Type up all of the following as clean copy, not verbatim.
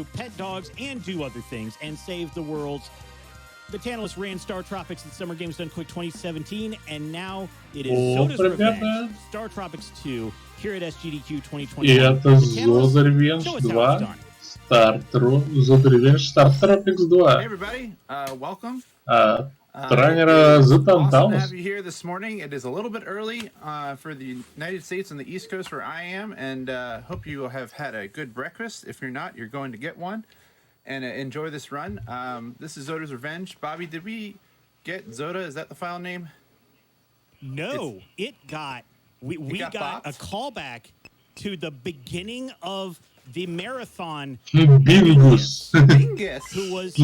pet dogs and do other things and save the world. TheTantalus ran StarTropics at Summer Games Done Quick 2017, and now it is Zoda's Revenge, StarTropics 2, here at SGDQ 2021. И это Zoda Revenge 2, Zoda Revenge, StarTropics 2. Hey everybody, welcome. Тренера Awesome to have TheTantalus. you here this morning. It is a little bit early for the United States on the East Coast where I am, and hope you have had a good breakfast. If you're not, you're going to get one, and enjoy this run. This is Zoda's Revenge. Bobby, did we get Zoda? Is that the file name? No, we got a callback to the beginning of the marathon. Bingus. Bingus. Who was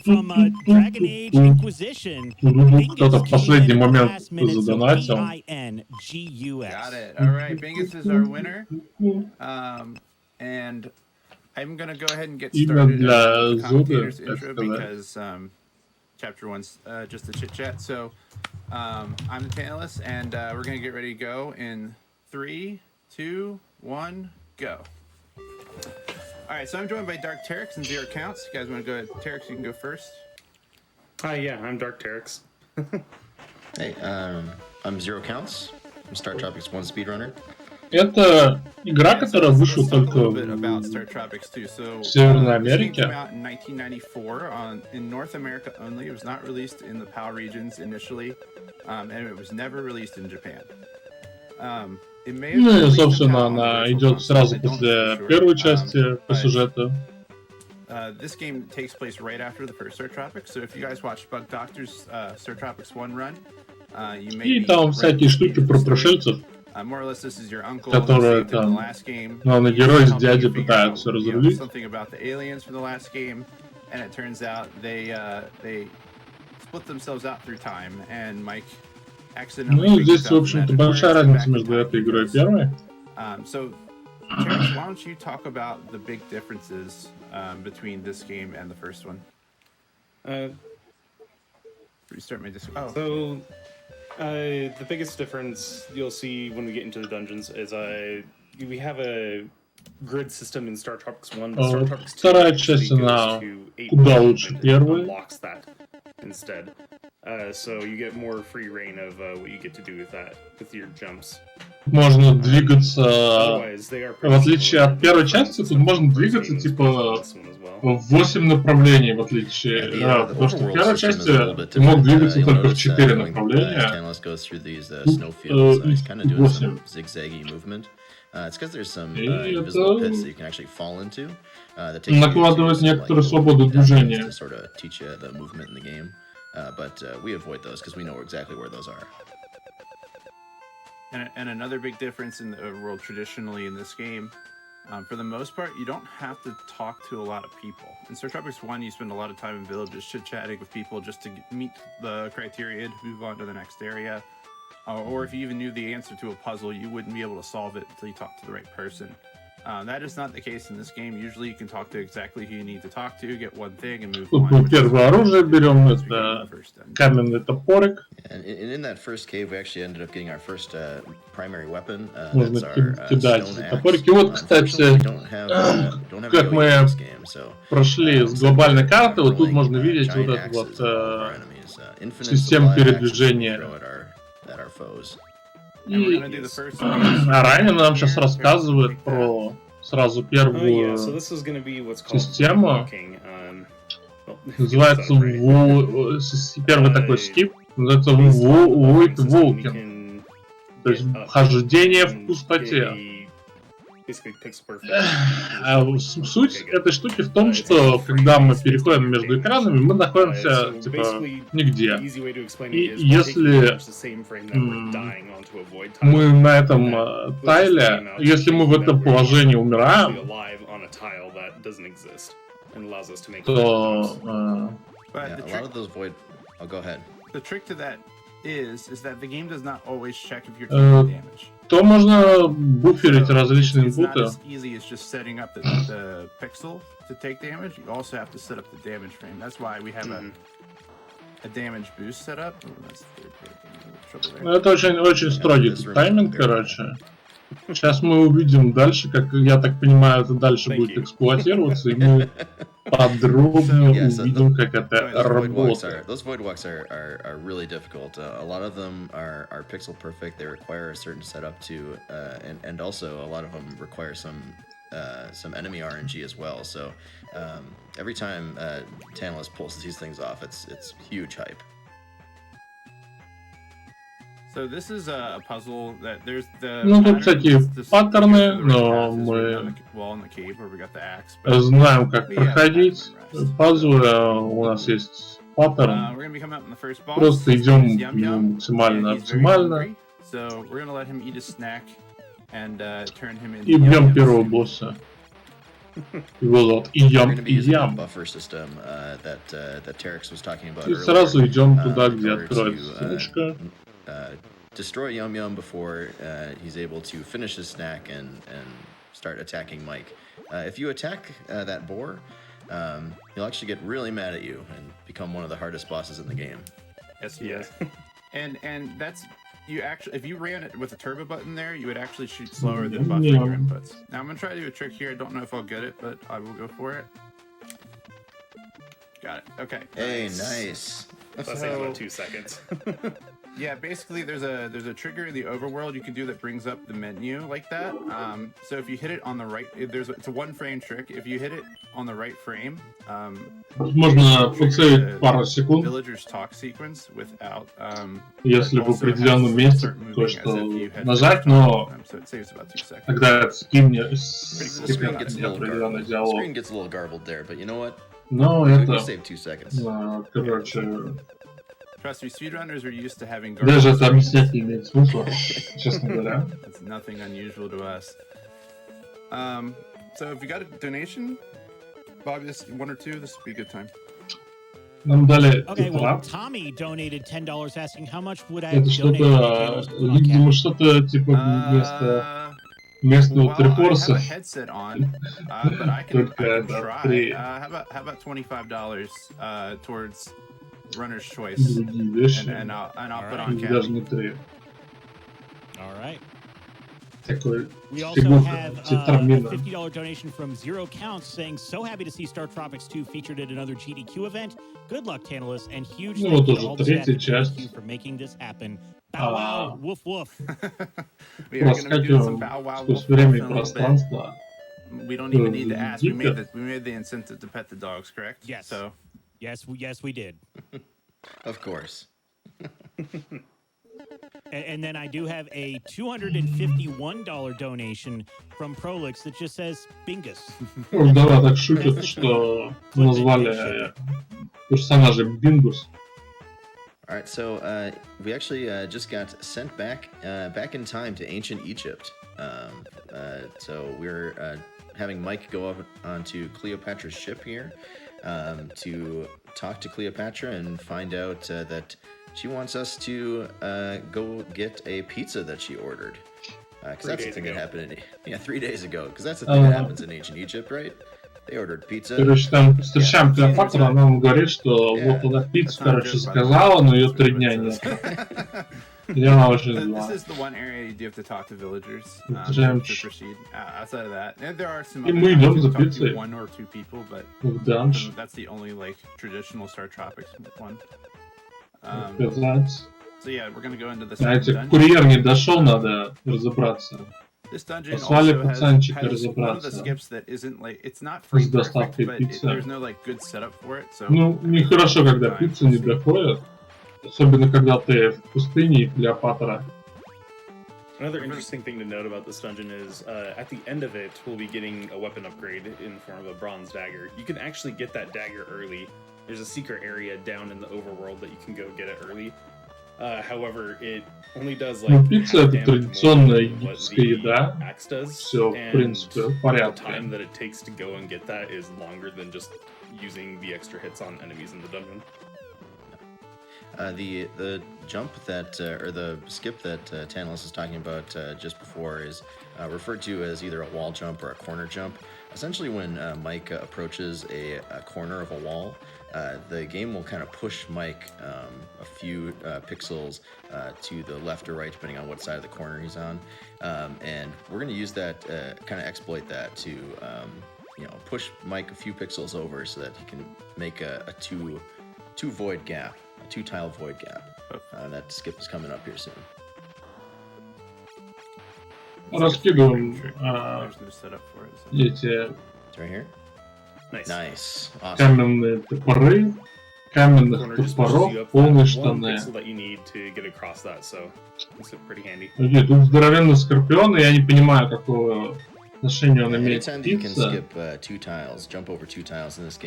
from Dragon Age Inquisition. Кто-то в последний момент задонатил. Bingus. Got it. All right, Bingus is our winner. And I'm going to go ahead and get started with the commentator's intro because chapter one's just a chit chat. So I'm TheTantalus, and we're going to get ready to go in 3, 2, 1, go. All right, so I'm joined by Dark Teryx and Zero Counts. You guys want to go ahead? Teryx, you can go first. Hi, yeah, I'm Dark Teryx. Hey, I'm Zero Counts. I'm StarTropics 1 speedrunner. Это игра, которая вышла только в Северной Америке. It came out in 1994 in North America only. It was not released in the PAL regions initially, and it was never released in Japan. Ну и, собственно, она идет сразу после первой части по сюжету. This game takes place right after the first StarTropics, so if you guys watched Bug Doctor's StarTropics 1 run, you may И там всякие штуки про пришельцев, more or less this is your uncle которые там, главный герой с дядей пытаются разрулить. Something about the aliens from the last game, and it turns out they split themselves out through time, and Mike accidentally. Ну, здесь, в общем-то, большая разница между этой игрой и первой. So, Terrence, why don't you talk about the big differences between this game and the first one? Restart my Discord. Oh. So, the biggest difference you'll see when we get into the dungeons is we have a grid system in StarTropics 1, but StarTropics 2 Вторая часть, она куда лучше первой. unlocks that instead. So you get more free reign of what you get to do with that, with your jumps. Можно двигаться, в отличие от первой части, тут можно двигаться типа в 8 направлений, в отличие, потому что в первой части ты мог двигаться только в 4 направления. Тут 8. И это накладывает некоторую свободу движения. But we avoid those because we know exactly where those are. And another big difference in the world traditionally in this game, for the most part, you don't have to talk to a lot of people. In StarTropics 1, you spend a lot of time in villages chit-chatting with people just to meet the criteria to move on to the next area. Or if you even knew the answer to a puzzle, you wouldn't be able to solve it until you talked to the right person. That is not the case in this game. Usually you can talk to exactly who you need to talk to, get one thing, and move on. Тут мы первое оружие берем, это каменный топорик. And in that first cave, we actually ended up getting our first primary weapon. Можно кидать топорики. Вот, кстати, как мы прошли с глобальной карты, вот тут можно видеть вот эту вот систему передвижения. Ранее нам сейчас рассказывает про сразу первую систему. Называется первый такой скип. Называется Walking. То есть хождение в пустоте. Суть этой штуки в том, что когда мы переходим между экранами, мы находимся типа нигде. И если мы на этом тайле, если мы в этом положении умираем, то то можно буферить различные инпуты. Это очень строгий тайминг, короче. Сейчас мы увидим дальше, как я так понимаю, это дальше будет эксплуатироваться, и мы подробнее увидим, как это работает. Those void walks are really difficult. A lot of them are pixel perfect. They require a certain setup to, and also a lot of them require some enemy RNG as well. So every time TheTantalus pulls these things off, it's huge hype. So this is a puzzle that there's the Ну, тут всякие паттерны, но мы знаем, как проходить пазлы. У нас есть паттерн. Просто идем максимально оптимально. И бьем первого босса. Его зовут Иям. И сразу идем туда, где откроется ссылочка. Destroy Yum Yum before he's able to finish his snack and start attacking Mike. If you attack that boar, he'll actually get really mad at you and become one of the hardest bosses in the game. Yes. And that's you actually if you ran it with a turbo button there, you would actually shoot slower than buffering your inputs. Now I'm gonna try to do a trick here. I don't know if I'll get it, but I will go for it. Got it. Okay. Hey, nice. That takes about 2 seconds. Yeah, basically there's a trigger in the overworld you can do that brings up the menu like that. So if you hit it on the right, it's a 1 frame trick. If you hit it on the right frame, можно подсейвить пару секунд. Villagers talk sequence without. Если в определенном месте то, что нажать, но когда это скипнет определенный диалог. Screen gets a little garbled there, but you know what? Но это, save 2 seconds. Короче, Trust me, speedrunners are used to having даже это объяснять не имеет смысла, честно говоря. It's nothing unusual to us. So if you got a donation, Bobby, this 1 or 2, this would be a good time. Нам дали Okay, well, тетрадь. Tommy donated $10 asking how much would I Это что-то, видимо, что-то типа вместо местного трипорса. Только это три. How about $25 towards runner's choice? Другие вещи. And I'll put on Даже не три. All right. Такой We also фигурка have a тетрамина. $50 donation from Zero Counts saying, so happy to see StarTropics 2 featured at another GDQ event. Good luck, Tantalus, and huge Ну thank вот you to уже all the staff третья at часть. GDQ for making this happen. Bow wow, woof woof. Проскакиваем сквозь время и пространство. We don't even need to ask. We made the incentive to pet the dogs, correct? Yes. So. Yes, we did. Of course. And then I do have a $251 donation from Prolix that just says Bingus. Да, так шутят, что назвали персонажа Бингус. All right, so we actually just got sent back in time to ancient Egypt. So we're having Mike go up onto Cleopatra's ship here to talk to Cleopatra and find out that she wants us to go get a pizza that she ordered. Because that's the thing that happened 3 days ago. Because that's the thing that happens in ancient Egypt, right? They ordered pizza. Короче, там встречаем Клеопатру, она нам говорит, что вот она пиццу, короче, заказала, но ее 3 дня нет. Я очень зла. This is the one area you do have to talk to villagers to proceed. Outside of that, there are some И мы идем за пиццей. 1 or 2 people, but в данж. that's the only like traditional StarTropics one. So yeah, we're gonna go into the Знаете, dungeon. курьер не дошел, надо разобраться. This dungeon Послали also пацанчика has one of the разобраться skips that isn't like it's not free с доставкой пиццы. there's no like good setup for it. So ну, нехорошо, когда пицца не доходит. Особенно, когда ты в пустыне и Клеопатра. Another interesting thing to note about this dungeon is at the end of it, we'll be getting a weapon upgrade in the form of a bronze dagger. You can actually get that dagger early. There's a secret area down in the overworld that you can go get it early. However, it only does like пицца — это традиционная египетская еда. Все, в принципе, в порядке. The time that it takes to go and get that is longer than just using the extra hits on enemies in the dungeon. The jump that, or the skip that TheTantalus is talking about just before is referred to as either a wall jump or a corner jump. essentially when Mike approaches a corner of a wall, the game will kind of push Mike a few pixels to the left or right, depending on what side of the corner he's on. And we're going to use that, kind of exploit that to, push Mike a few pixels over so that he can make a two void gap, a 2-tile void gap. That skip is coming up here soon. Раскидываем эти Right here. Nice. Awesome. каменные топоры, каменных топоров, полные штаны. Окей, тут здоровенный скорпион, и я не понимаю, какого отношения он имеет к пицце.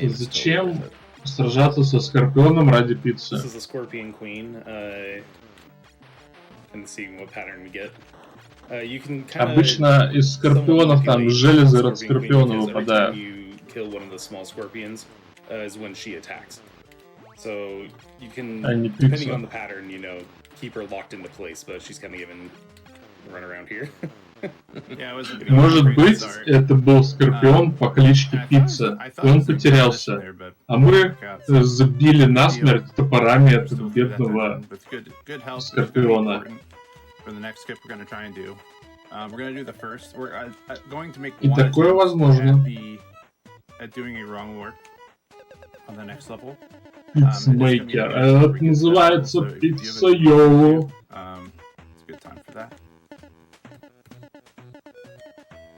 Зачем сражаться со скорпионом ради пиццы? Обычно из скорпионов там железы от скорпиона выпадают. А не пицца. Может быть, это был скорпион по кличке Пицца, и он потерялся, а мы забили насмерть топорами этого бедного скорпиона. И такое возможно. Пиццмейкер. Это называется пицца-йоу.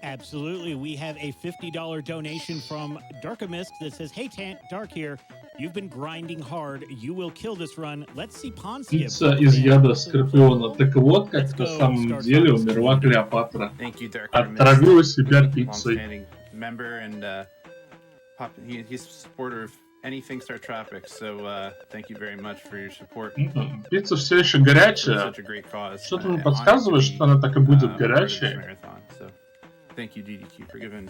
Absolutely. We have a $50 donation from Darkamisk that says, "Hey, Dark here. You've been grinding hard. You will kill this run. Let's see pawn skip." Пицца из яда скорпиона. Так вот, как на самом деле умерла Клеопатра. Отравила себя пиццей. Anything StarTropics, so thank you very much for your support. Пицца все еще горячая. Что-то мне подсказывает, что она так и будет горячей. Thank you, GDQ, for giving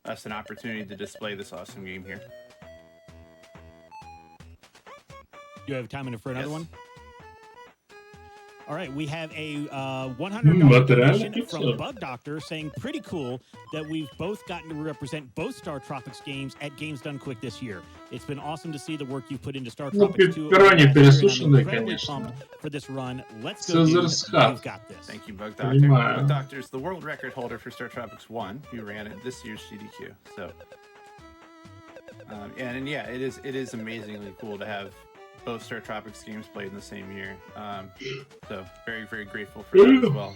us an opportunity to display this awesome game here. You have time for another one? All right, we have a $100 donation from Bug Doctor saying, "Pretty cool that we've both gotten to represent both StarTropics games at Games Done Quick this year. It's been awesome to see the work you've put into StarTropics 2. For this run. Let's go, dude. You've got this." Thank you, Bug Doctor. Bug Doctor is the world record holder for StarTropics 1, who ran it this year's GDQ. So, it is amazingly cool to have both StarTropics games played in the same year. So very, very grateful for that as well.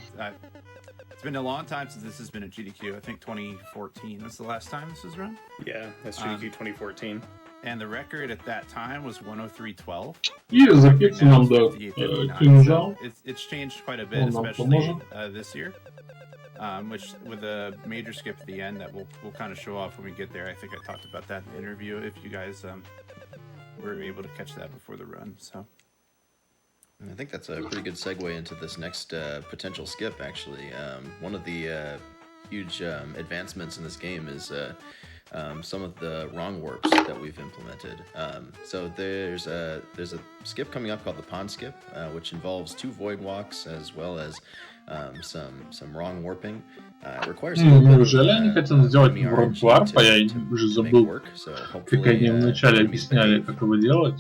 It's been a long time since this has been a GDQ. I think 2014 was the last time this was run. Yeah, that's GDQ 2014. And the record at that time was 103.12. И за пиццу нам дают кинжал. It's changed quite a bit, especially this year. Which with a major skip at the end that we'll kind of show off when we get there. I think I talked about that in the interview. If you guys were able to catch that before the run, so. I think that's a pretty good segue into this next potential skip, actually. One of the huge advancements in this game is some of the wrong warps that we've implemented. So there's a skip coming up called the pawn skip, which involves 2 void walks as well as some wrong warping. Requires неужели они хотят сделать ворд варп, а я уже забыл, как они вначале объясняли, как его делать.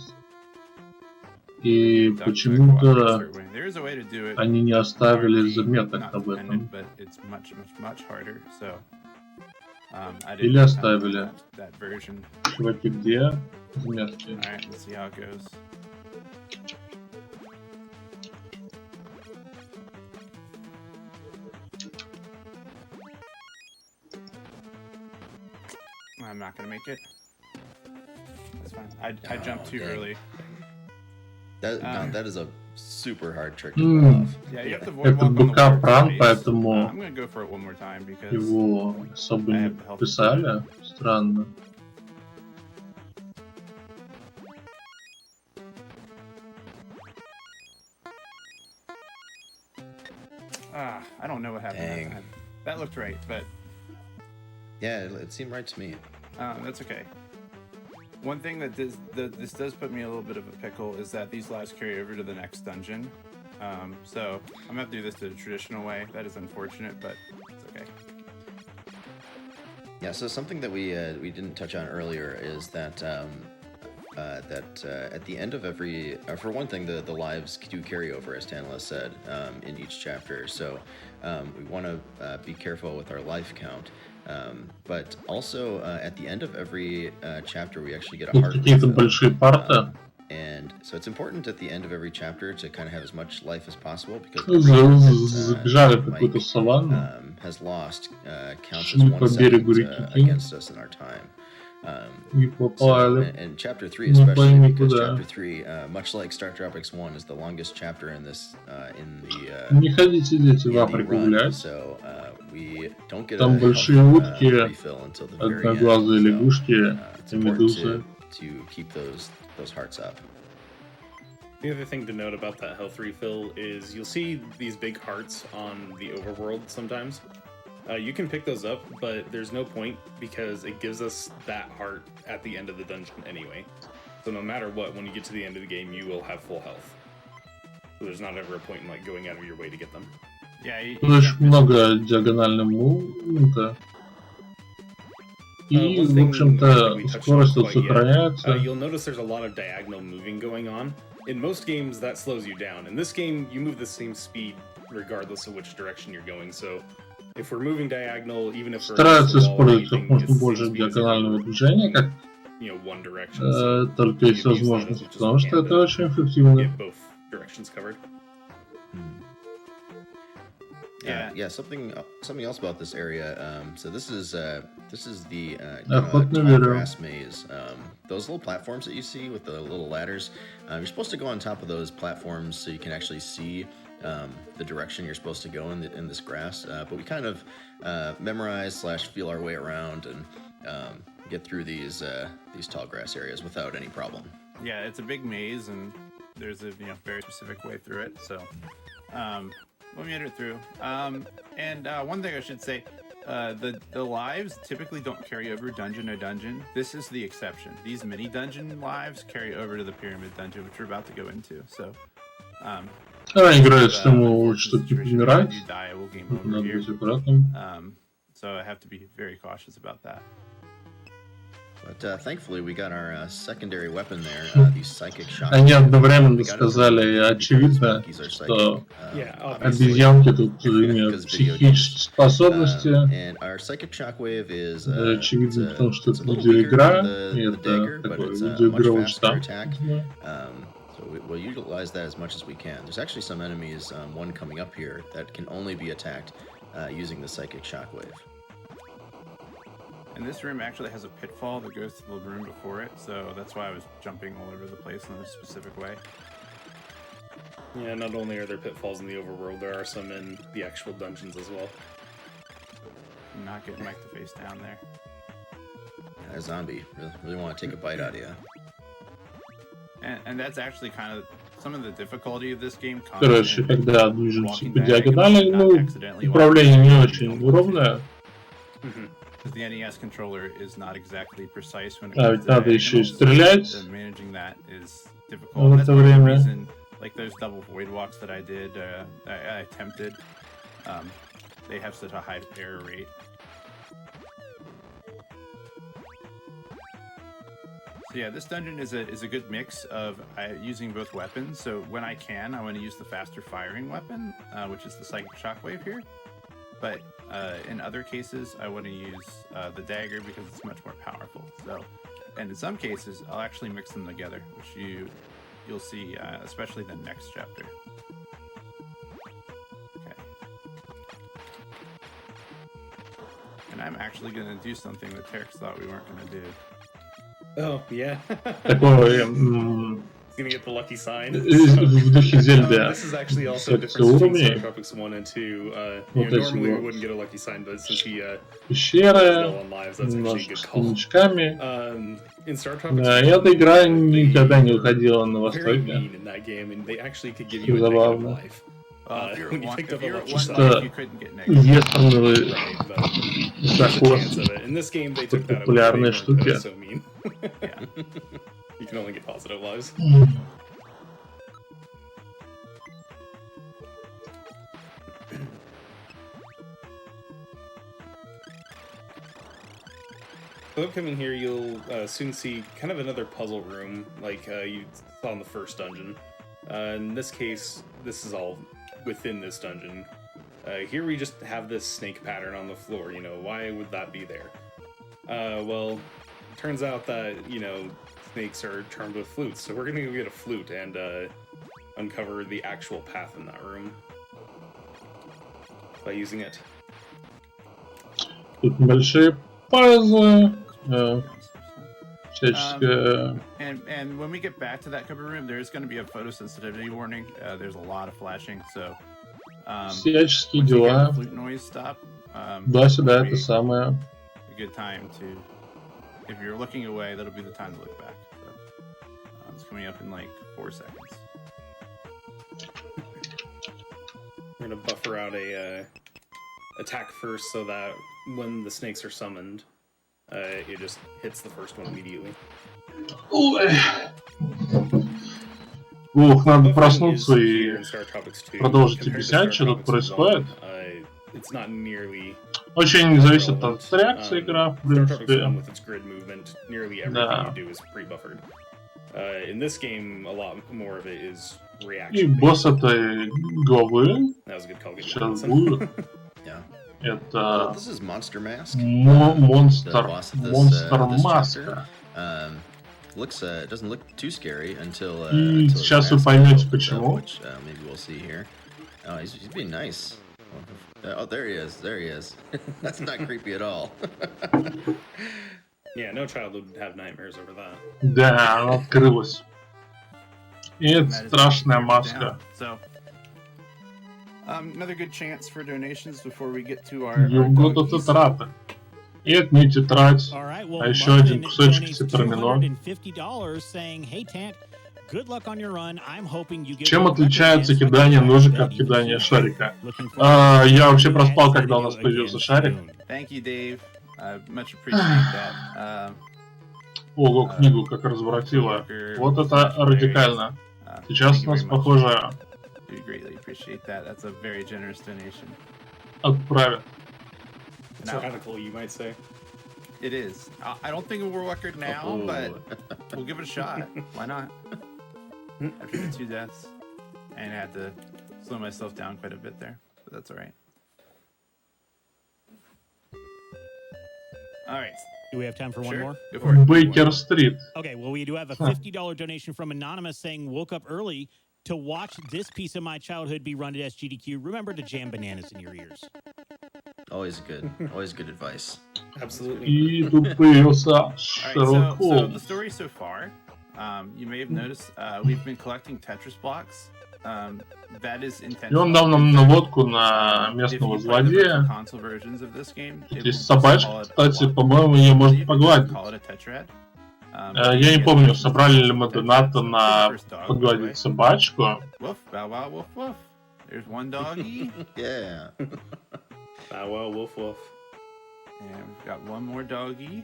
И почему-то они не оставили заметок об этом. Или оставили. Чуваки, где заметки? I'm not gonna make it. That's fine. I jumped too early. That is a super hard trick to pull off. Yeah, you have to Это БК пран, поэтому I'm gonna go for it one more time because его особо не писали. Странно. I don't know what happened. That looked right, but yeah, it seemed right to me. That's okay. One thing that this does put me a little bit of a pickle is that these lives carry over to the next dungeon. So I'm gonna have to do this the traditional way. That is unfortunate, but it's okay. Yeah, so something that we didn't touch on earlier is that at the end of every, for one thing, the lives do carry over, as Tantalus said, in each chapter. So we want to be careful with our life count. But also at the end of every chapter, we actually get a heart refill. And so it's important at the end of every chapter to kind of have as much life as possible, because Mike has lost counts as 1 second against us in our time. So, and chapter 3 especially, because chapter 3, much like StarTropics 1, is the longest chapter in this in the run. So we don't get a refill until the very end. So it's important to keep those hearts up. The other thing to note about that health refill is you'll see these big hearts on the overworld sometimes. You can pick those up, but there's no point because it gives us that heart at the end of the dungeon anyway. So no matter what, when you get to the end of the game, you will have full health. So there's not ever a point in like going out of your way to get them. Yeah, Очень много диагонального мувмента. И, в общем-то, скорость сохраняется. You'll notice there's a lot of diagonal moving going on. In most games, that slows you down. In this game, you move the same speed regardless of which direction you're going. So if we're moving diagonal, even if стараются использовать как можно больше диагонального движения, как one direction, so только есть возможность, потому что это очень эффективно. Get both directions covered. Yeah. Something else about this area. So this is the grass maze. Those little platforms that you see with the little ladders. You're supposed to go on top of those platforms so you can actually see the direction you're supposed to go in this grass. But we kind of memorize / feel our way around and get through these tall grass areas without any problem. Yeah, it's a big maze, and there's a very specific way through it. So. We made it through. And one thing I should say, the lives typically don't carry over dungeon to dungeon. This is the exception. These mini dungeon lives carry over to the pyramid dungeon, which we're about to go into. So, играет в тему, что типа умирать. Надо быть аккуратным. So I have to be very cautious about that. But thankfully, we got our secondary weapon there, these psychic shock. Они одновременно сказали очевидно, что обезьянки тут имеют психические способности. Очевидно, потому что это видеоигра, и это такой видеоигровый штамп. So we'll utilize that as much as we can. There's actually some enemies, one coming up here, that can only be attacked using the psychic shockwave. And this room actually has a pitfall that goes to the room before it, so that's why I was jumping all over the place in a specific way. Yeah, not only are there pitfalls in the overworld, there are some in the actual dungeons as well. I'm not getting Mike to face down there. Yeah, that zombie really want to take a bite out of you. And that's actually kind of some of the difficulty of this game. Короче, когда движемся по диагонали, управление не очень ровное. Because the NES controller is not exactly precise when it comes to надо еще и стрелять. Managing that is difficult. That's one reason, like those double void walks that I did, I attempted, they have such a high error rate. So yeah, this dungeon is a good mix of using both weapons. So when I can, I want to use the faster firing weapon, which is the psychic shockwave here. But in other cases, I want to use the dagger because it's much more powerful. So, and in some cases, I'll actually mix them together, which you'll see, especially the next chapter. Okay. And I'm actually going to do something that Terex thought we weren't going to do. Oh, yeah. Gonna get the lucky sign. This is actually also a difference between StarTropics 1 and 2. Normally we wouldn't get a lucky sign, but since he low on lives, that's actually a good call. In StarTropics, эта игра никогда не уходила на востоке. In that game, and they actually could give you a negative life. When you picked up a lucky sign, вестерновый заход. In this game, they took that популярные штуки. So mean. Yeah. You can only get positive lives. So upcoming here, you'll soon see kind of another puzzle room, like you saw in the first dungeon. In this case, this is all within this dungeon. Here we just have this snake pattern on the floor. You know, why would that be there? Well, turns out that, you know, snakes are charmed with flutes. So we're gonna go get a flute and uncover the actual path in that room by using it. Тут большие пазлы, всяческие... And when we get back to that cupboard room, there's going to be a photosensitivity warning. There's a lot of flashing, so... всяческие дела. Flute noise stop, Да, сюда это самое. a good time to... If you're looking away, that'll be the time to look back. So, it's coming up in like 4 seconds. We're gonna buffer out a attack first so that when the snakes are summoned, it just hits the first one immediately. Ой. Ух, надо проснуться и продолжить объяснять, что тут происходит. Очень зависит от реакции игра, в принципе. Да. И босс этой главы сейчас будет. Это монстр маска. Doesn't look too scary until. И сейчас вы поймете почему. Maybe we'll see here. Oh, he's being nice. Oh, there he is. There he is. That's not creepy at all. Yeah, no child would have nightmares over that. Да, она открылась. И это страшная маска. So, another good chance for donations before we get to our. Юго тетрата. И это не тетрадь, а еще один кусочек тетермино. Чем отличается кидание ножика от кидания шарика? Я вообще проспал, когда у нас появился шарик. Ого, книгу как разворотила. Вот это радикально. Сейчас у нас, похоже, отправят. Radical, you might say. It is. I don't think it will record now, but we'll give it a shot. Why not? After the 2 deaths, and I had to slow myself down quite a bit there, but that's all right. All right. Do we have time for one more? Go for it. Бейкер-стрит. Okay, well, we do have a $50 donation from Anonymous saying, woke up early to watch this piece of my childhood be run at SGDQ. Remember to jam bananas in your ears. Always good advice. Absolutely. И тут появился Шерлок So Холмс. the story so far, you may have noticed, we've been collecting Tetris blocks. That is И он intentional. дал нам наводку на If местного you play the злодея. console versions of this game, it Здесь will собачка, call it кстати, block. по-моему, ее I можно believe погладить. they call it a tetrad. Я не помню, собрали ли мы донаты на погладить собачку. Woof, bow wow, woof, woof. There's one doggy. Yeah. Bow wow, woof woof. And we've got one more doggy.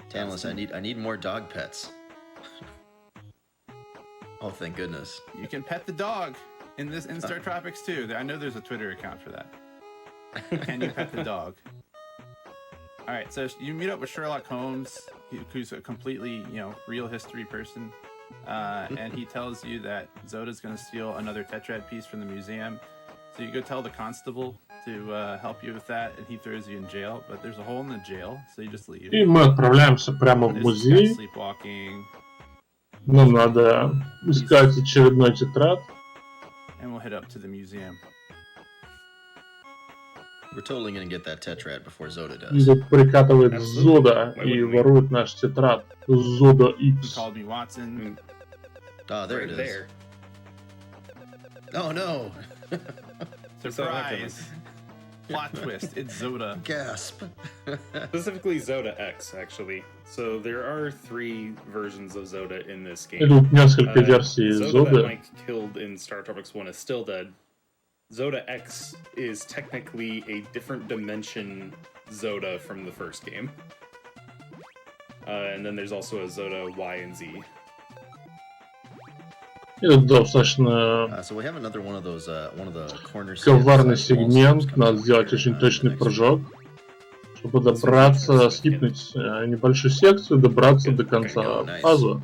Tantalus, I need more dog pets. Oh, thank goodness. You can pet the dog in StarTropics too. I know there's a Twitter account for that. Can you pet the dog? All right, so you meet up with Sherlock Holmes, who's a completely, real history person, and he tells you that Zoda's going to steal another tetrad piece from the museum. So you go tell the constable to help you with that, and he throws you in jail. But there's a hole in the jail, so you just leave. И мы отправляемся прямо в музей. Sleepwalking. Нам надо искать очередной тетрадь. And we'll head up to the museum. We're totally gonna get that tetrad before Zoda И does. тут прикатывает Zoda и ворует наш тетрадь. Zoda He X. called me Watson. Oh, there Right it is. there. Oh no! Surprise! Plot twist, it's Zoda. Gasp! Specifically Zoda X, actually. So there are 3 versions of Zoda in this И game. тут несколько версий Zoda that Zoda. Mike killed in StarTropics 1 is still dead. Zoda X is technically a different dimension Zoda from the first game. And then there's also a Zoda Y and Z. Это достаточно So we have another one of those, one of the corner. коварный сегмент. Надо сделать очень точный прыжок, чтобы добраться, скипнуть небольшую секцию, добраться до конца фазы.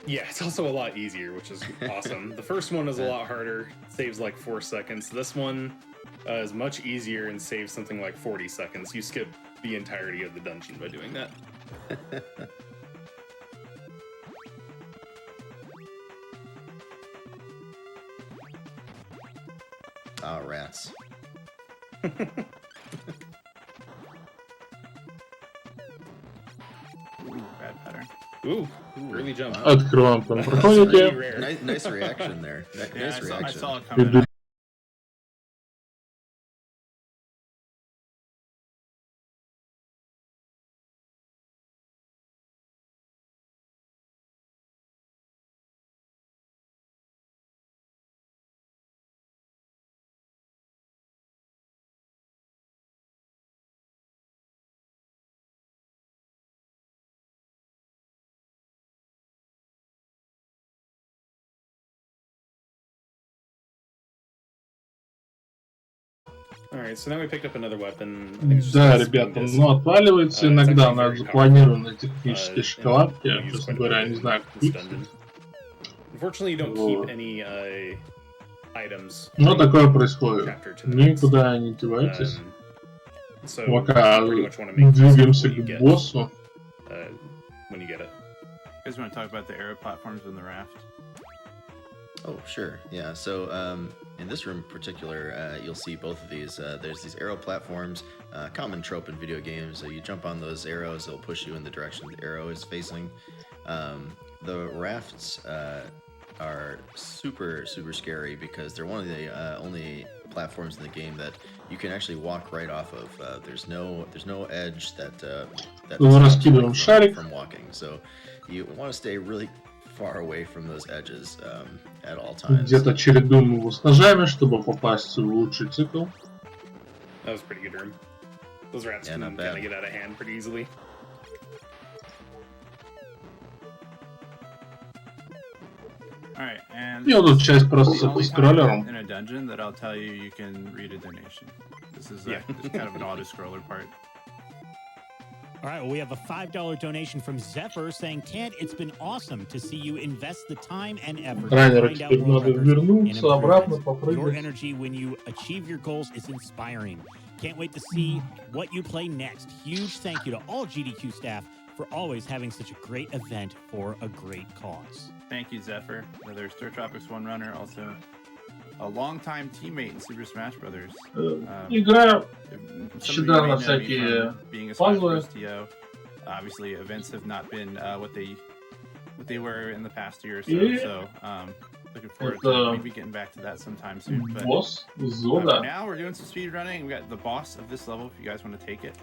Yeah, it's also a lot easier, which is awesome. The first one is a lot harder, saves like 4 seconds. This one is much easier and saves something like 40 seconds. You skip the entirety of the dungeon by doing that. Ah, rats. Ooh, bad pattern. Ooh, early jump. Открываем там, проходите. Nice reaction there. Nice reaction. I saw it coming. Alright, so now we picked up another weapon. Да, ребята, ну отваливается иногда на запланированные технические шоколадки. Честно говоря, не знаю, как их. Unfortunately, you don't keep any items. Но такое происходит. Никуда не девайтесь. Пока двигаемся к боссу. When you get it. You guys want to talk about the arrow platforms in the raft? Oh, sure. Yeah. So in this room in particular, you'll see both of these. There's these arrow platforms, common trope in video games. So you jump on those arrows, they'll push you in the direction the arrow is facing. The rafts are super scary because they're one of the only platforms in the game that you can actually walk right off of. There's no edge that stops you from walking. So you want to stay really far away from those edges at all times. Где-то чередуем его с ножами, чтобы попасть в лучший цикл. That was a pretty good room. Those rats can kind of get out of hand pretty easily. Alright, and Я тут часть просто с скроллером. In a dungeon that I'll tell you, you can read a donation. This is just kind of an auto-scroller part. All right, well, we have a $5 donation from Zephyr saying, Tant, it's been awesome to see you invest the time and effort to find out world records and improvements. Your energy when you achieve your goals is inspiring. Can't wait to see what you play next. Huge thank you to all GDQ staff for always having such a great event for a great cause. Thank you, Zephyr. Another StarTropics one runner, also a longtime teammate in Super Smash Brothers. Играю всегда на всякие пазлы. Obviously, events have not been what they were in the past year or so. So, looking forward to maybe getting back to that sometime soon. But Boss Zoda. now we're doing some speed running. We got the boss of this level. If you guys want to take it.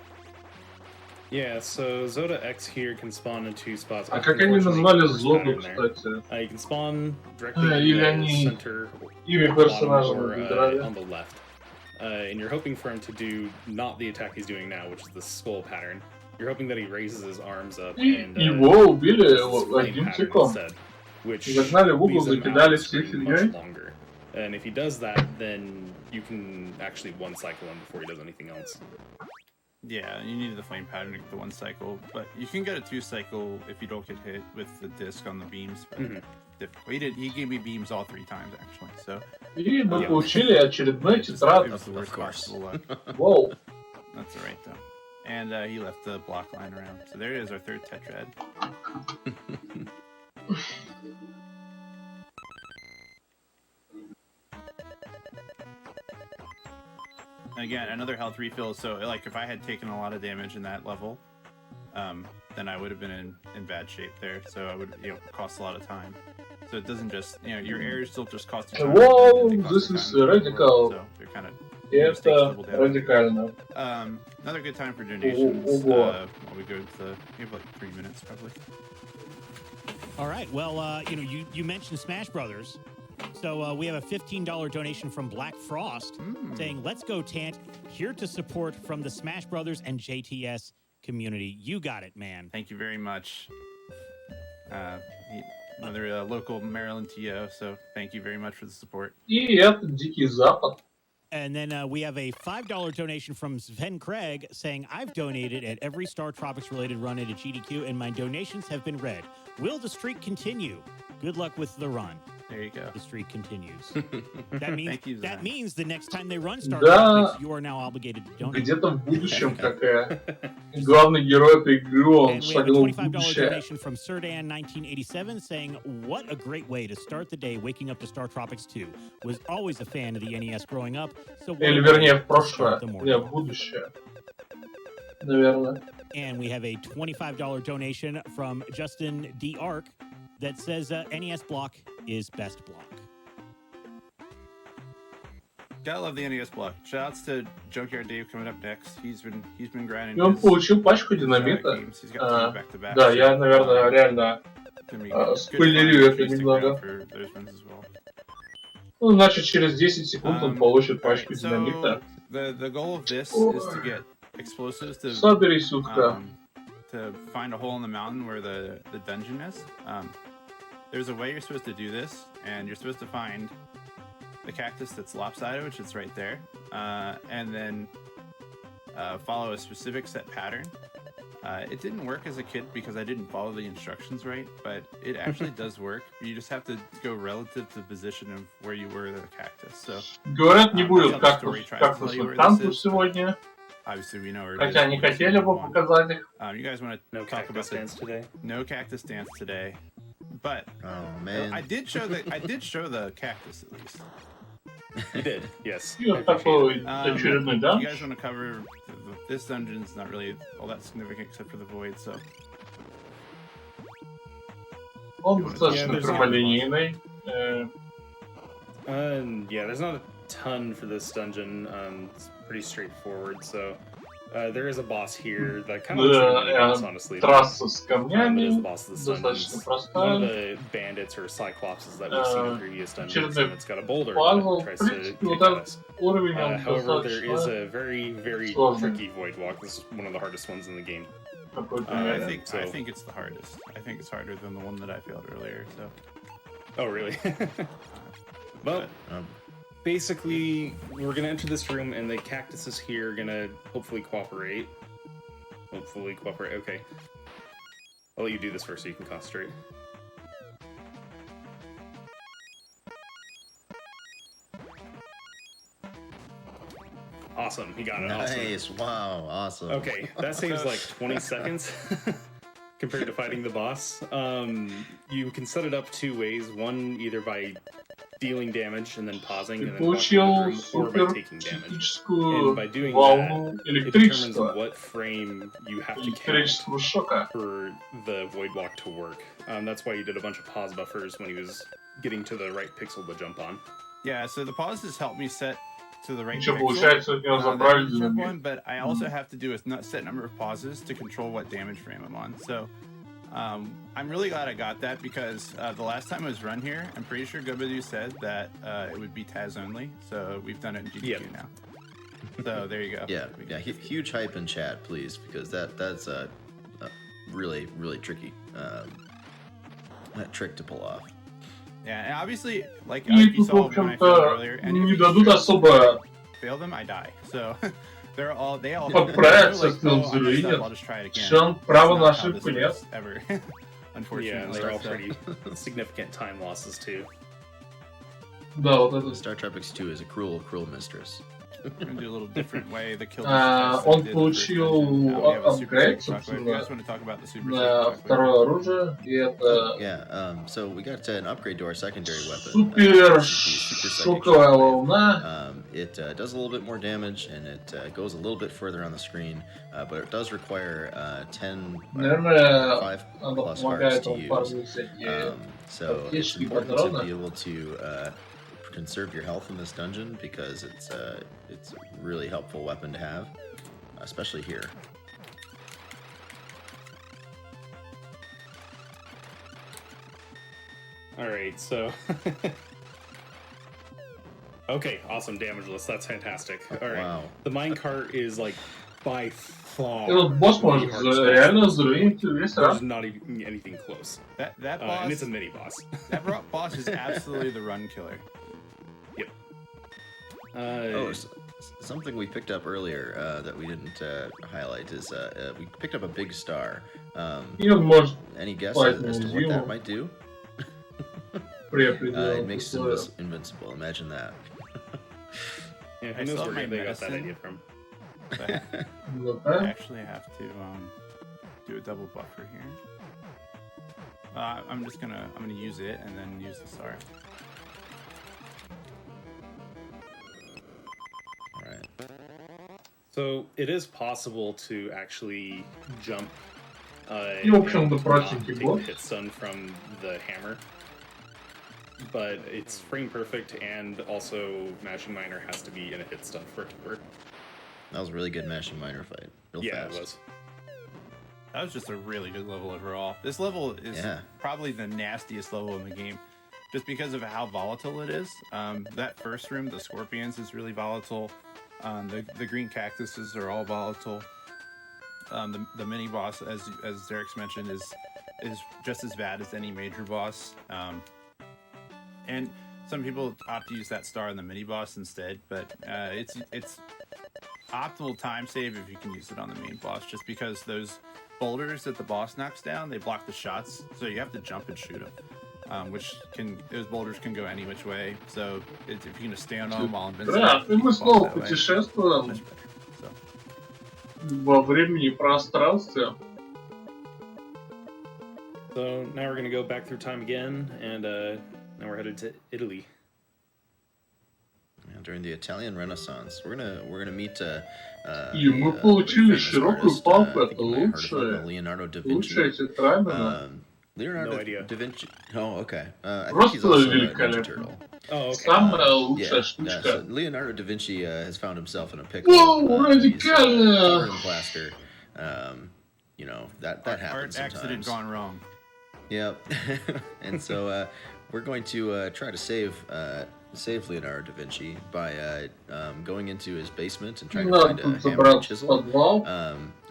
Yeah, so Zoda X here can spawn in 2 spots. А как они назвали Зоду, кстати? You can spawn directly in the center имя персонажа выбирали. on the left. And you're hoping for him to do not the attack he's doing now, which is the skull pattern. You're hoping that he raises his arms up and его убили одним тиком. Загнали в угол, закидали всей фигней. And if he does that, then you can actually one cycle him before he does anything else. Yeah, you needed the flame pattern to get the 1 cycle, but you can get a 2 cycle if you don't get hit with the disc on the beams. But he gave me beams all 3 times actually. So. И мы получили очередной тетрадь. Whoa. That's alright though. And he left the block line around. So there it is, our 3rd tetrad. Again, another health refill. So, like, if I had taken a lot of damage in that level, then I would have been in bad shape there. So I would, cost a lot of time. So it doesn't just, your areas still just cost you time. Whoa, this is radical. So they're kind of. Это радикально. Another good time for donations. While we go to we have like 3 minutes probably. All right. Well, you mentioned Smash Brothers. So we have a $15 donation from Black Frost saying, let's go, Tant. Here to support from the Smash Brothers and JTS community. You got it, man. Thank you very much. Another local Maryland TO, so thank you very much for the support. И это Дикий Запад. And then we have a $5 donation from Sven Craig saying, I've donated at every StarTropics related run at a GDQ and my donations have been read. Will the streak continue? Good luck with the run. There you go. The streak continues. That means Thank you, that Zach. means the next time they run Да. StarTropics, you are now obligated to donate. Где-то в будущем такая. Главный герой этой игры, он And we have a шагнул в $25 будущее. donation from Serdan1987 saying, what a great way to start the day waking up to StarTropics 2. Was always a fan of the NES growing up, so what Или a вернее way в to прошлое. start the morning. Не, в будущее. Наверное. And we have a $25 donation from Justin D. Ark that says NES block is best block. Gotta love the NES block. Shoutouts to Junkyard Dave coming up next. He's been grinding. И он получил пачку динамита. Да, я, наверное, реально спойлерю это немного. Ну, значит, через 10 секунд он получит пачку динамита. The goal of this is to get explosives to Соберись, утка. to find a hole in the mountain where the dungeon is. There's a way you're supposed to do this, and you're supposed to find the cactus that's lopsided, which is right there, and then follow a specific set pattern. It didn't work as a kid because I didn't follow the instructions right, but it actually does work. You just have to go relative to the position of where you were the cactus. So, Говорят, не будет кактусных танцев сегодня. Obviously, we know where it Хотя is. они хотели бы показать их. You guys want to talk about dance today? No cactus dance today, but Oh man. I did show the cactus at least. You did, yes. И вот такой очередной You данж. guys want to cover this dungeon's not really all that significant except for the void, so Он достаточно there's прямолинейный. Yeah, there's not a ton for this dungeon. It's pretty straightforward. So there is a boss here that kind of looks like a boss, honestly. Трасса с It is камнями. the boss of this dungeon. Достаточно It's one of простая. the bandits or cyclopses that we've seen in previous dungeons, очередной and it's got a boulder Пазл. that В tries to принципе, вот kick at этот us. уровень он However, there is достаточно a very, very сложный. tricky void walk. This is one of the hardest ones in the game. какой-то I мере. think it's the hardest. I think it's harder than the one that I failed earlier. So Oh, really? Well, basically, we're gonna enter this room, and the cactuses here are gonna hopefully cooperate. Okay. I'll let you do this first so you can concentrate. Awesome, he got it. Nice. Awesome. Wow. Awesome. Okay, that saves like 20 seconds compared to fighting the boss. You can set it up two ways. One, either by dealing damage and then pausing, and then Получил walking through, or by супер taking damage. психическую And by doing волну that, it determines электричества. what frame you have to count Электрического шока. for the void walk to work. That's why you did a bunch of pause buffers when he was getting to the right pixel to jump on. yeah, so the pauses help me set to the right Что pixel, получается, от него that забрали you jump динамит. on, but I also have to do a set number of pauses to control what damage frame I'm on. So I'm really glad I got that because the last time it was run here, I'm pretty sure Gobadu said that it would be Taz only. So we've done it in GDQ now. So there you go. Yeah. Huge hype in chat, please, because that's a really tricky trick to pull off. Yeah, and obviously, like И you тут, в saw when I failed общем-то, earlier, and не if дадут you особо fail them, I die. So they all подправиться like, к oh, I Нелзеру messed и up, нет. I'll just try it again. Шан права на That's not how ошибку this нет. works ever. Yeah, Unfortunately, they're all so- pretty significant time losses too. Да, вот это. StarTropics 2 is a cruel mistress. We're gonna do a little different way. The kill Он получил апгрейд, You собственно, guys want to talk about the super на второе оружие, и это Yeah. So we got an upgrade to our secondary weapon. супер Super psychic шоковая shockwave. волна. It does a little bit more damage and it goes a little bit further on the screen, but it does require 10 Наверное, 5 она plus hearts помогает to вам use. фармить всякие So it's аптечки, important to патроны. be able to conserve your health in this dungeon because it's a really helpful weapon to have, especially here. All right, so okay, awesome damage list. That's fantastic. All right, Wow. the minecart is like by far. Этот босс one of может the hardest реально bosses. заруинить весь There's раз. not even anything close. That And boss, it's a mini boss. that boss is absolutely the run killer. Something we picked up earlier that we didn't highlight is we picked up a big star. Any guess as to what that might do? It makes us invincible. Imagine that. Yeah, who knows where they got that idea from? I actually have to do a double buffer here. I'm gonna use it and then use the star. All right. So it is possible to actually jump. И, в общем, take the hit stun from the hammer, but it's frame perfect, and also Mashing Miner has to be in a hit stun for it to work. That was a really good Mashing Miner fight. Real fast. It was. That was just a really good level overall. This level is probably the nastiest level in the game, just because of how volatile it is. That first room, the scorpions, is really volatile. The green cactuses are all volatile. The mini boss, as Derek's mentioned, is just as bad as any major boss. And some people opt to use that star in the mini boss instead, but it's optimal time save if you can use it on the main boss, just because those boulders that the boss knocks down, they block the shots, so you have to jump and shoot them. Those boulders can go any which way, so if you can just stay on them while invincible. Да, и мы снова путешествуем во времени и пространстве. So now we're gonna go back through time again, and now we're headed to Italy. During the Italian Renaissance, we're gonna meet. И мы получили широкую палку, это лучшее. Leonardo da Vinci. Лучшая тетрадь. Leonardo da Vinci. Oh, okay. I think Просто he's also a Ninja великолепно. Turtle. Oh, okay. Самая лучшая штучка. So Leonardo da Vinci has found himself in a pickle. Whoa, радикально! He's plaster. You know that happens Art sometimes. Accident gone wrong. Yep. And so we're going to try to save Leonardo da Vinci by going into his basement and trying to find a hammer and chisel.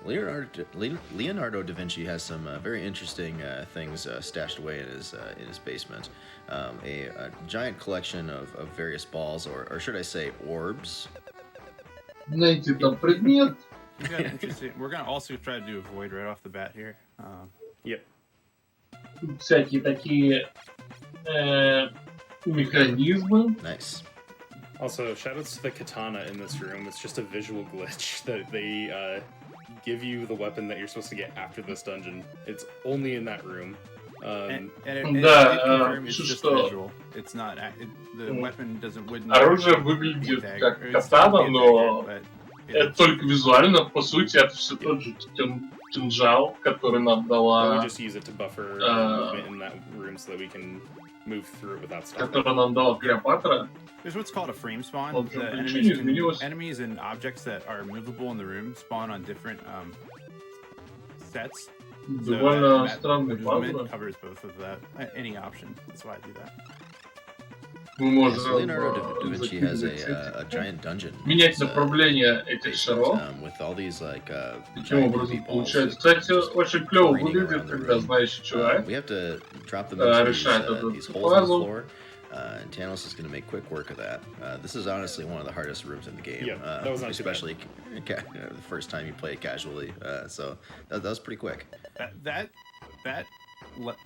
Leonardo da Vinci has some very interesting things stashed away in his basement. A giant collection of various balls, or should I say orbs. Найти там предмет. We're gonna also try to do a void right off the bat here. Yep. Всякие такие механизмы. Nice. Also, shoutouts to the katana in this room. It's just a visual glitch that they give you the weapon that you're supposed to get after this dungeon. It's only in that room. And it's just visual. It's not. The weapon wouldn't. Оружие выглядит как катана, но это только визуально. По сути, это все тот же кинжал, который нам дала. We just use it to buffer movement in that room so that we can move through it without stopping. Который нам дала Клеопатра. There's what's called a frame spawn. Enemies and objects that are movable in the room spawn on different sets. Довольно So странный movement covers both of that. Any option. That's why I do that. Мы можем Leonardo da Vinci has a giant dungeon. Менять направление этих шаров. With all these like Таким образом получается. Кстати, очень клево выглядит, когда знающий человек we have to drop them into решает these этот holes in the пазл. floor. And TheTantalus is going to make quick work of that. This is honestly one of the hardest rooms in the game. Yeah, that was not especially the first time you play it casually. So that was pretty quick.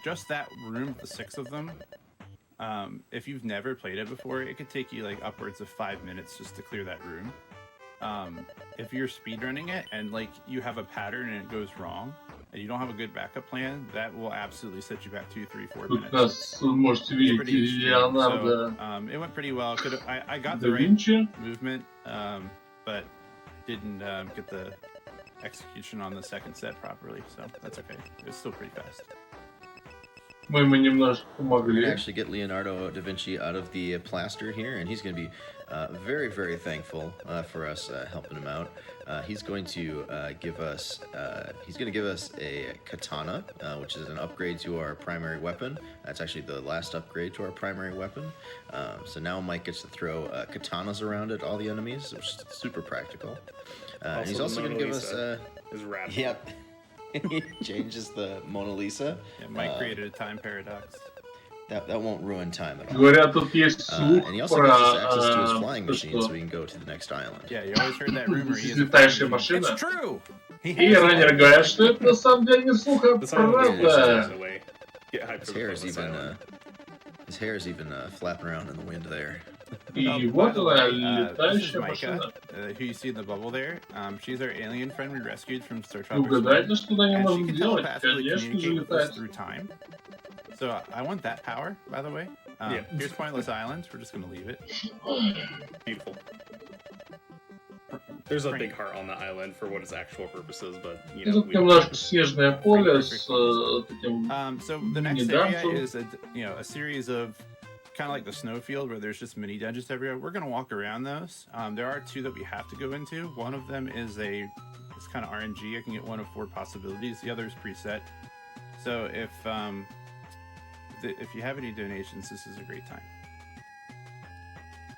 Just that room, the 6 of them. If you've never played it before, it could take you like upwards of 5 minutes just to clear that room. If you're speedrunning it and like you have a pattern and it goes wrong, and you don't have a good backup plan, that will absolutely set you back 2, 3, 4 minutes. Тут нас можете видеть Леонардо it went pretty well. I got да the right Винчи. movement, but didn't get the execution on the second set properly, so that's okay. It's still pretty fast. Мы ему немножко We're помогли. going to actually get Leonardo da Vinci out of the plaster here, and he's going to be very, very thankful for us helping him out. He's going to give us a katana, which is an upgrade to our primary weapon. That's actually the last upgrade to our primary weapon. So now Mike gets to throw katanas around at all the enemies, which is super practical. And he's also going to give us is rad. Yep. He changes the Mona Lisa. Yeah, Mike created a time paradox. that won't ruin time at all. Говорят, тут есть слух And he also gives us access to his про flying machine, so we can go to the next island. Yeah, you always heard that rumor. He is a летающая flying machine. машина. It's true. И раннеры говорят, что это на самом деле не слух, а This island is правда. away. Get hyped His for the hair is bonus even island. his hair is even flapping around in the wind there. И By вот the она, way, this is летающая Micah, машина. who you see in the bubble there. She's our alien friend we rescued from И StarTropics. угадайте, что на ней And she можно can делать? telepathically Конечно же, communicate with us летать. through time. So I want that power, by the way. Yeah. Here's Pointless Island. We're just gonna leave it. Beautiful. There's a big heart on the island for what its actual purposes, but you И know. тут немножко снежное поле с таким So the next area недавцем. is a series of kind of like the snowfield where there's just mini dungeons everywhere. We're gonna walk around those. There are two that we have to go into. One of them is it's kind of RNG. I can get one of 4 possibilities. The other is preset. So if you have any donations, this is a great time.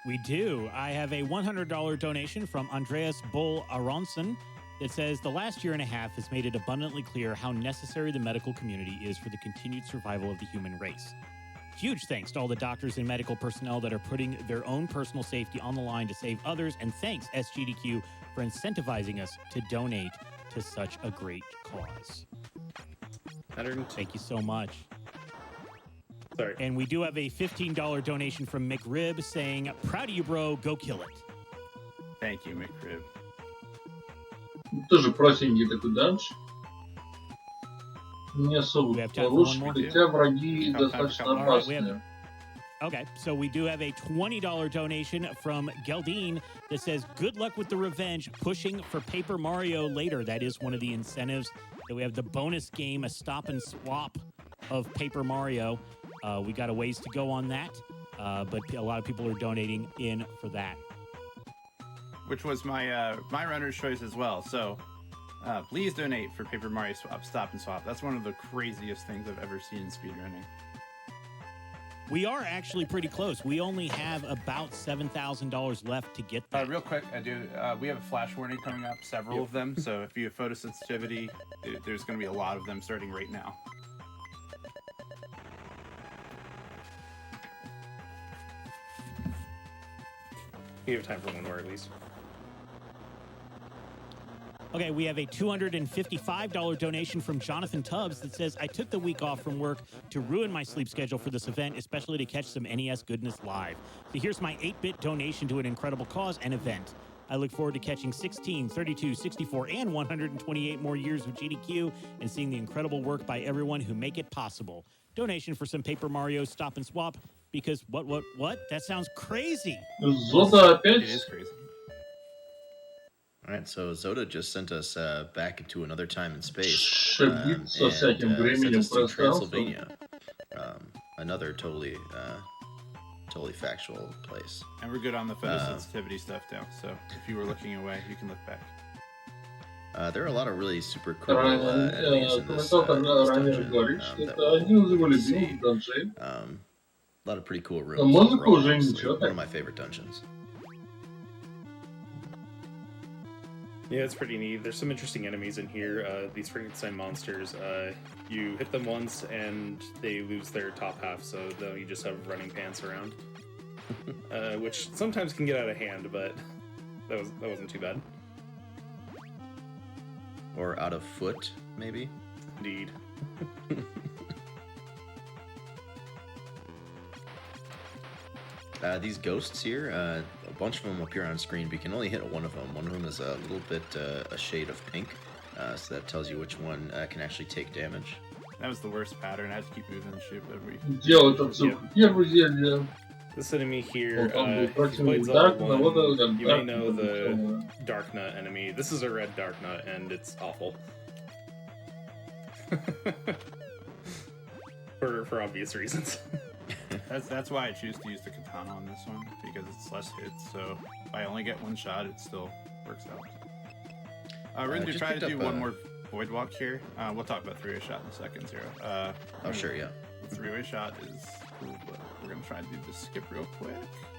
We do. I have a $100 donation from Andreas Bull Aronson that says the last year and a half has made it abundantly clear how necessary the medical community is for the continued survival of the human race. Huge thanks to all the doctors and medical personnel that are putting their own personal safety on the line to save others. And thanks, SGDQ, for incentivizing us to donate to such a great cause. Thank you so much. Sorry. And we do have a $15 donation from McRib saying, proud of you, bro. Go kill it. Thank you, McRib. Тоже простенький такой данж. Не особо We have time for one more? хотя враги Yeah. достаточно All right, we have- опасные. Okay, so we do have a $20 donation from Geldine that says, good luck with the revenge, pushing for Paper Mario later. That is one of the incentives that we have the bonus game, a stop and swap of Paper Mario. We got a ways to go on that, but a lot of people are donating in for that. Which was my runner's choice as well. So please donate for Paper Mario Stop and Swap. That's one of the craziest things I've ever seen in speedrunning. We are actually pretty close. We only have about $7,000 left to get that. Real quick, we have a flash warning coming up, several of them. So if you have photosensitivity, there's going to be a lot of them starting right now. You have time for one more at least. Okay, we have a $255 donation from Jonathan Tubbs that says, I took the week off from work to ruin my sleep schedule for this event, especially to catch some NES goodness live. So here's my 8-bit donation to an incredible cause and event. I look forward to catching 16, 32, 64, and 128 more years of GDQ and seeing the incredible work by everyone who make it possible. Donation for some Paper Mario Stop and Swap, because what? That sounds crazy. Zoda It is опять? crazy. All right, so Zoda just sent us back into another time and space. Шибит со всяким Sent временем us to пространством. Transylvania, another totally factual place. And we're good on the photosensitivity stuff now. So if you were looking away, you can look back. There are a lot of really super cool Ранее enemies in this комментатор ранее dungeon говорит, что that это один из его we'll любимых see. данжей. A lot of pretty cool rooms. Музыка overall, уже honestly. ничего One так. of my favorite dungeons. Yeah, it's pretty neat. There's some interesting enemies in here. These Frankenstein monsters, you hit them once and they lose their top half, so though you just have running pants around. Which sometimes can get out of hand, but that wasn't too bad. Or out of foot, maybe. Indeed. These ghosts here, a bunch of them appear on screen, but you can only hit one of them. One of them is a little bit a shade of pink, so that tells you which one can actually take damage. That was the worst pattern. I had to keep moving the ship every. Делать отсылку к первой зелье. This enemy here, Вот он был if you противник played Zelda Darkna, вот 1, этот you may know Darkna, the по-моему. Darknut enemy. This is a red Darknut, and it's awful. for obvious reasons. That's why I choose to use the katana on this one, because it's less hits. So if I only get one shot, it still works out. We're going to just try to picked do up, one more void walk here. We'll talk about three-way shot in a second, Zero. Oh, sure, yeah. The three-way shot is cool, but we're going to try to do the skip real quick,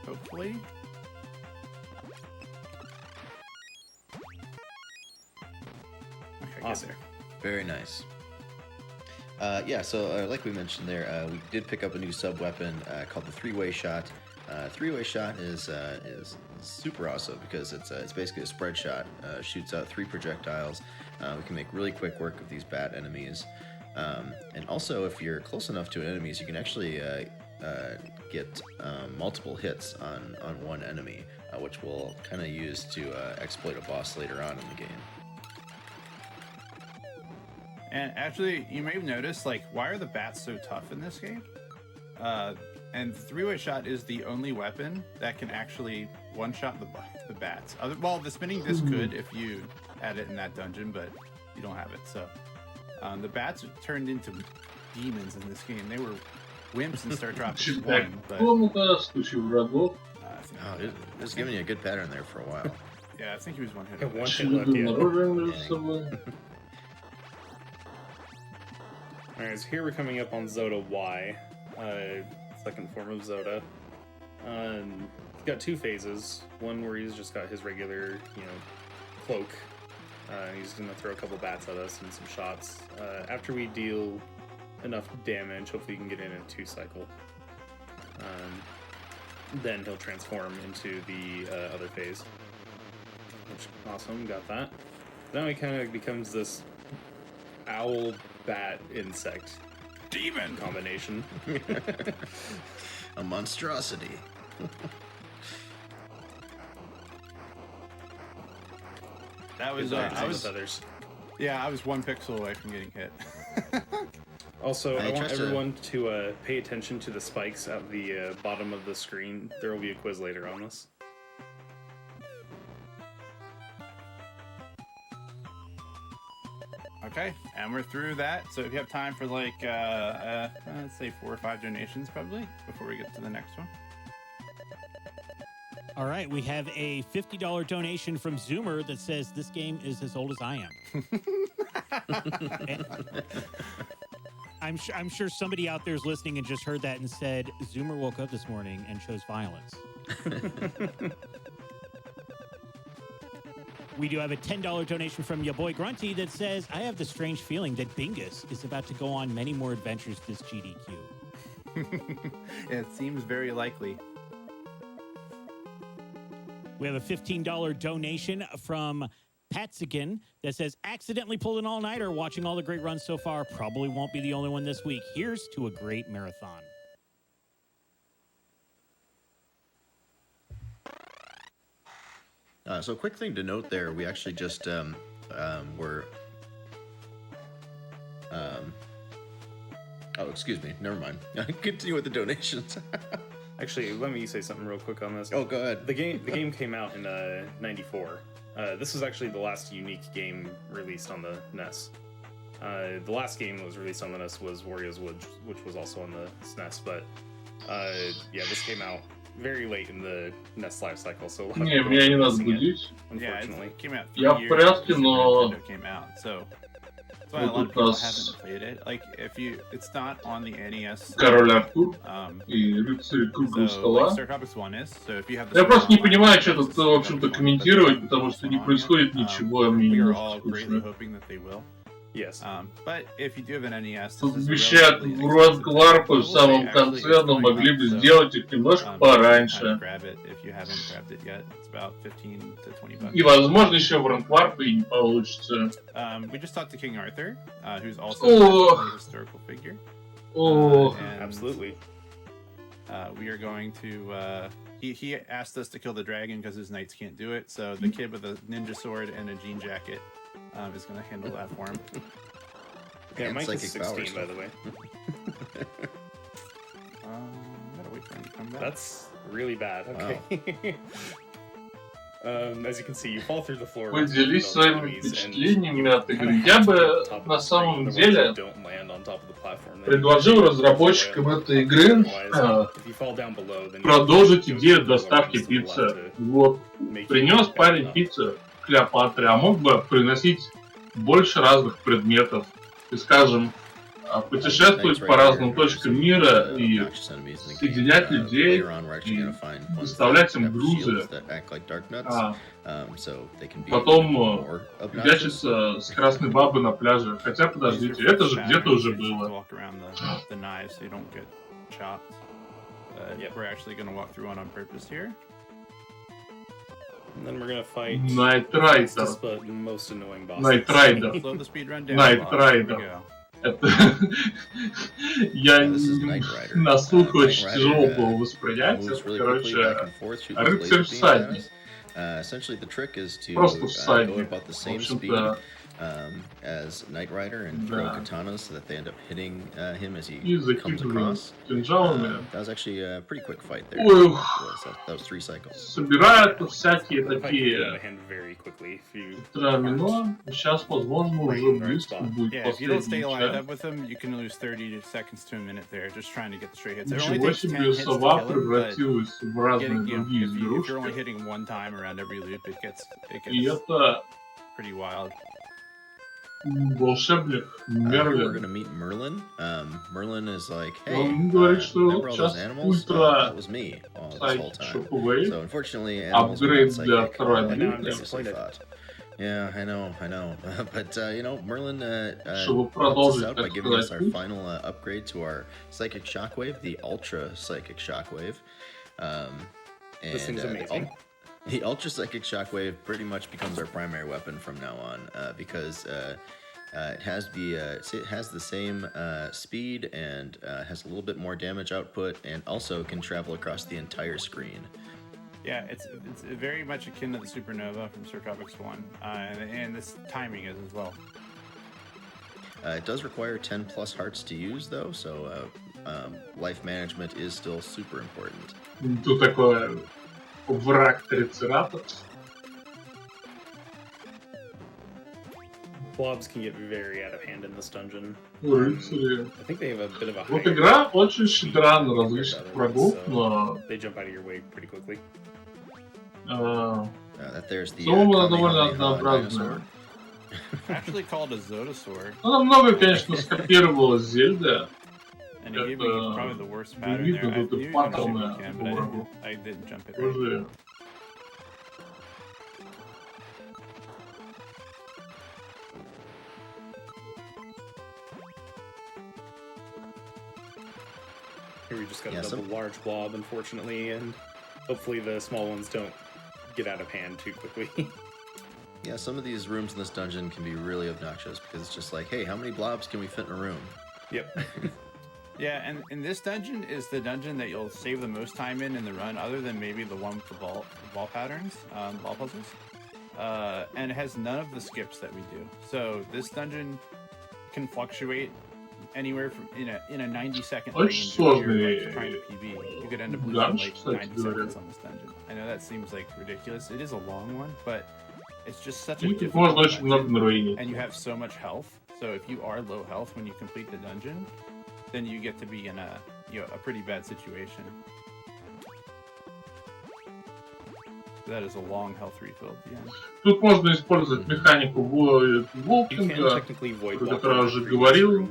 hopefully. Okay, Awesome. get there. Very nice. Yeah, so like we mentioned there, we did pick up a new sub-weapon called the three-way shot. Three-way shot is super awesome because it's basically a spread shot. Shoots out 3 projectiles. We can make really quick work of these bat enemies. And also, if you're close enough to enemies, you can actually get multiple hits on one enemy, which we'll kind of use to exploit a boss later on in the game. And actually, you may have noticed, like, why are the bats so tough in this game? And the three-way shot is the only weapon that can actually one-shot the bats. Well, the spinning disc could if you had it in that dungeon, but you don't have it. So the bats turned into demons in this game. They were wimps in StarTropics 1. But, it was giving you a good pattern there for a while. Yeah, I think he was one hit. One hit left, yeah. Alright, so here we're coming up on Zoda Y, second form of Zoda. He's got 2 phases. One where he's just got his regular, cloak. He's gonna throw a couple bats at us and some shots. After we deal enough damage, hopefully he can get in a 2 cycle. Then he'll transform into the other phase. Which, awesome, got that. Now he kind of becomes this owl bat insect demon combination. A monstrosity. That was I was 1 pixel away from getting hit. Also, I want everyone to pay attention to the spikes at the bottom of the screen. There will be a quiz later on this. Okay, and we're through that. So if you have time for like, let's say 4 or 5 donations probably before we get to the next one. All right, we have a $50 donation from Zoomer that says this game is as old as I am. I'm sure somebody out there is listening and just heard that and said, Zoomer woke up this morning and chose violence. We do have a $10 donation from your boy Grunty that says, I have the strange feeling that Bingus is about to go on many more adventures this GDQ. It seems very likely. We have a $15 donation from Patzigan that says, accidentally pulled an all-nighter watching all the great runs so far. Probably won't be the only one this week. Here's to a great marathon. So quick thing to note there, we actually just were... oh, excuse me, never mind. Continue with the donations. Actually, let me say something real quick on this. Oh, go ahead. The game came out in '94. This was actually the last unique game released on the NES. The last game that was released on the NES was Wario's Woods, which was also on the SNES, but yeah, this came out very late in the NES life cycle, so a lot of Не, меня не надо будить. Unfortunately, it came out 3 Я в years порядке, но... Nintendo came out, so that's why a lot of people haven't played it. Like, it's not on the NES. Король Артур и рыцарь круглого стола. Like StarTropics 1 is, so if you have the Я просто не понимаю, что тут, в общем-то, комментировать, потому что не происходит ничего, мне we are немножко all greatly скучно. hoping that they will. Yes. But if you do have an NES, Тут вещат в RUSC в самом конце, но могли бы сделать их немножко пораньше. И, возможно, еще в ранкварпе и не получится. We just talked to King Arthur, who's also a historical figure. Absolutely. We are going to... He asked us to kill the dragon because his knights can't do it, so the kid with a ninja sword and a jean jacket is going to handle that for him. Yeah, Mike is 16, by the way. Gotta wait for him to come back. That's really bad. Okay. As you can see, you fall through the floor. Поделись своими впечатлениями от игры. Я бы на самом деле предложил разработчикам этой игры продолжить идею доставки пиццы. Вот, принес парень пиццу Клеопатре, а мог бы приносить больше разных предметов. И, скажем, путешествовать по разным точкам мира и соединять людей, и доставлять им грузы. Потом прячется с красной бабы на пляже. Хотя, подождите, это же где-то уже было. We're actually going to walk through one on purpose here. And then we're going to fight Night Rider. the most annoying boss. Night Rider. Slow the speed run down. Night Rider. Это... Я на слух очень тяжело было воспринять. Это, короче, рыцарь-всадник. Просто всадник. В общем-то, as Knight Rider and throw katanas so that they end up hitting him as he comes across. That was actually a pretty quick fight there. That was 3 cycles. Собирают всякие такие трамино. Сейчас, возможно, уже близко будет последний часть. Ничего себе, сова превратилась в разные другие зверушки. И это... волшебник Мерлин. We're gonna meet Merlin. Merlin is like, hey, он говорит, что сейчас ультра шоковый. So unfortunately, апгрейд для второй ability. Yeah, I know. But you know, Merlin helps us out by giving us our final upgrade to our Psychic Shockwave, the Ultra Psychic Shockwave. This thing's amazing. The Ultra Psychic Shockwave pretty much becomes our primary weapon from now on, because it has the same speed and has a little bit more damage output, and also can travel across the entire screen. Yeah, it's very much akin to the Supernova from StarTropics 1, and this timing is as well. It does require 10 plus hearts to use, though, so life management is still super important. Тут такое... Враг Трицератопс. Blobs can get very out of hand in this dungeon. Рыцари. I think they have a bit of a Вот игра очень щедра на различных врагов, но... They jump out of your way pretty quickly. Зола довольно однообразная. Actually called a Zoda sword. Она много, конечно, скопировала с Зельды. And it gave me probably the worst pattern there. I knew you were gonna shoot me, but I didn't jump it right. Here we just got a double large blob, unfortunately, and hopefully the small ones don't get out of hand too quickly. Yeah, some of these rooms in this dungeon can be really obnoxious because it's just like, hey, how many blobs can we fit in a room? Yep. Yeah, and this dungeon is the dungeon that you'll save the most time in the run, other than maybe the one with the ball patterns, ball puzzles. And it has none of the skips that we do. So this dungeon can fluctuate anywhere from in a 90-second range. If you're like trying to PB, you could end up losing like 90 seconds on this dungeon. I know that seems like ridiculous. It is a long one, but it's just such a difficult dungeon, and you have so much health. So if you are low health when you complete the dungeon, then you get to be in a pretty bad situation. That is a long health refill at the end. Тут можно использовать механику волкинга, про которую я уже говорил.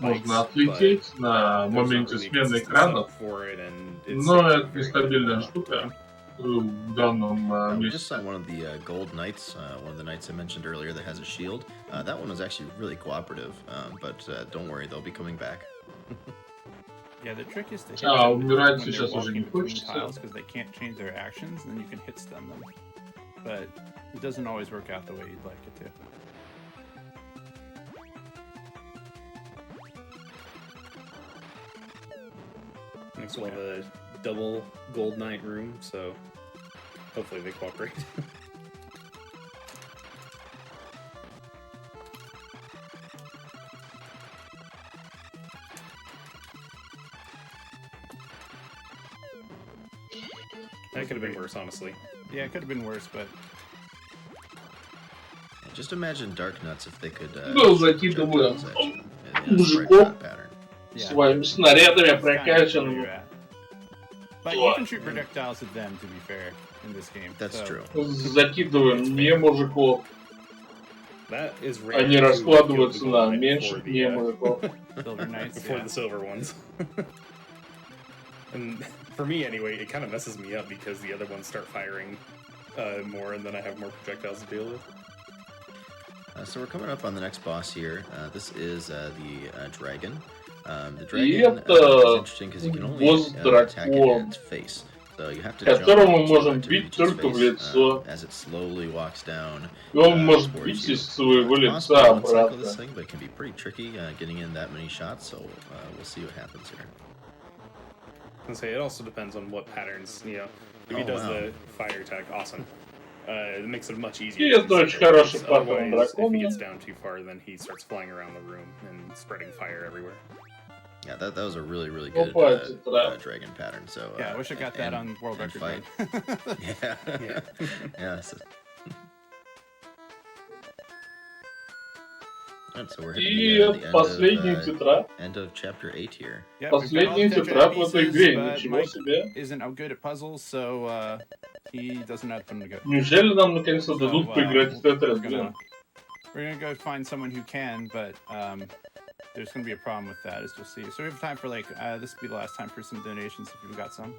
Можно отлететь на моменте смены экранов, но это нестабильная штука в данном месте. We just saw one of the gold knights, one of the knights I mentioned earlier that has a shield. That one was actually really cooperative, but don't worry, they'll be coming back. Yeah, the trick is to hit them умирать when сейчас they're уже не walking between хочется. tiles because they can't change their actions, and then you can hit stun them. But it doesn't always work out the way you'd like it to. Next we'll have a double gold knight room, so hopefully they cooperate. That could have been worse, honestly. Yeah, it could have been worse, but... Just imagine Dark Nuts if they could... закидываем мужиков своими снарядами прокачанными. But you can shoot projectiles at them, to be fair, in this game. That's true. Закидываем не мужиков. That is Они раскладываются на меньших мемов. Silver Knights, before the silver ones. And for me, anyway, it kind of messes me up because the other ones start firing more, and then I have more projectiles to deal with. So we're coming up on the next boss here. This is the dragon. The dragon is interesting because you can only attack it in its face. So you have to jump to reach its face as it slowly walks down. Он может бить из своего лица обратно. This thing, but it can be pretty tricky getting in that many shots. So we'll see what happens here. I say it also depends on what patterns, you know. If he does the fire attack, awesome. It makes it much easier. Otherwise, if he gets down too far, then he starts flying around the room and spreading fire everywhere. Yeah, that was a really good dragon pattern. So yeah, I wish I got that on World Record. Fight. Yeah. So we're hitting the end of chapter 8 here. Yep, Последняя тетрадь в этой игре, ничего себе. Isn't good at puzzles, so he doesn't know how to put them together. Неужели нам наконец-то дадут поиграть в Тетрис? We're gonna go find someone who can, but there's gonna be a problem with that, as you'll see. So we have time for this will be the last time for some donations if you've got some.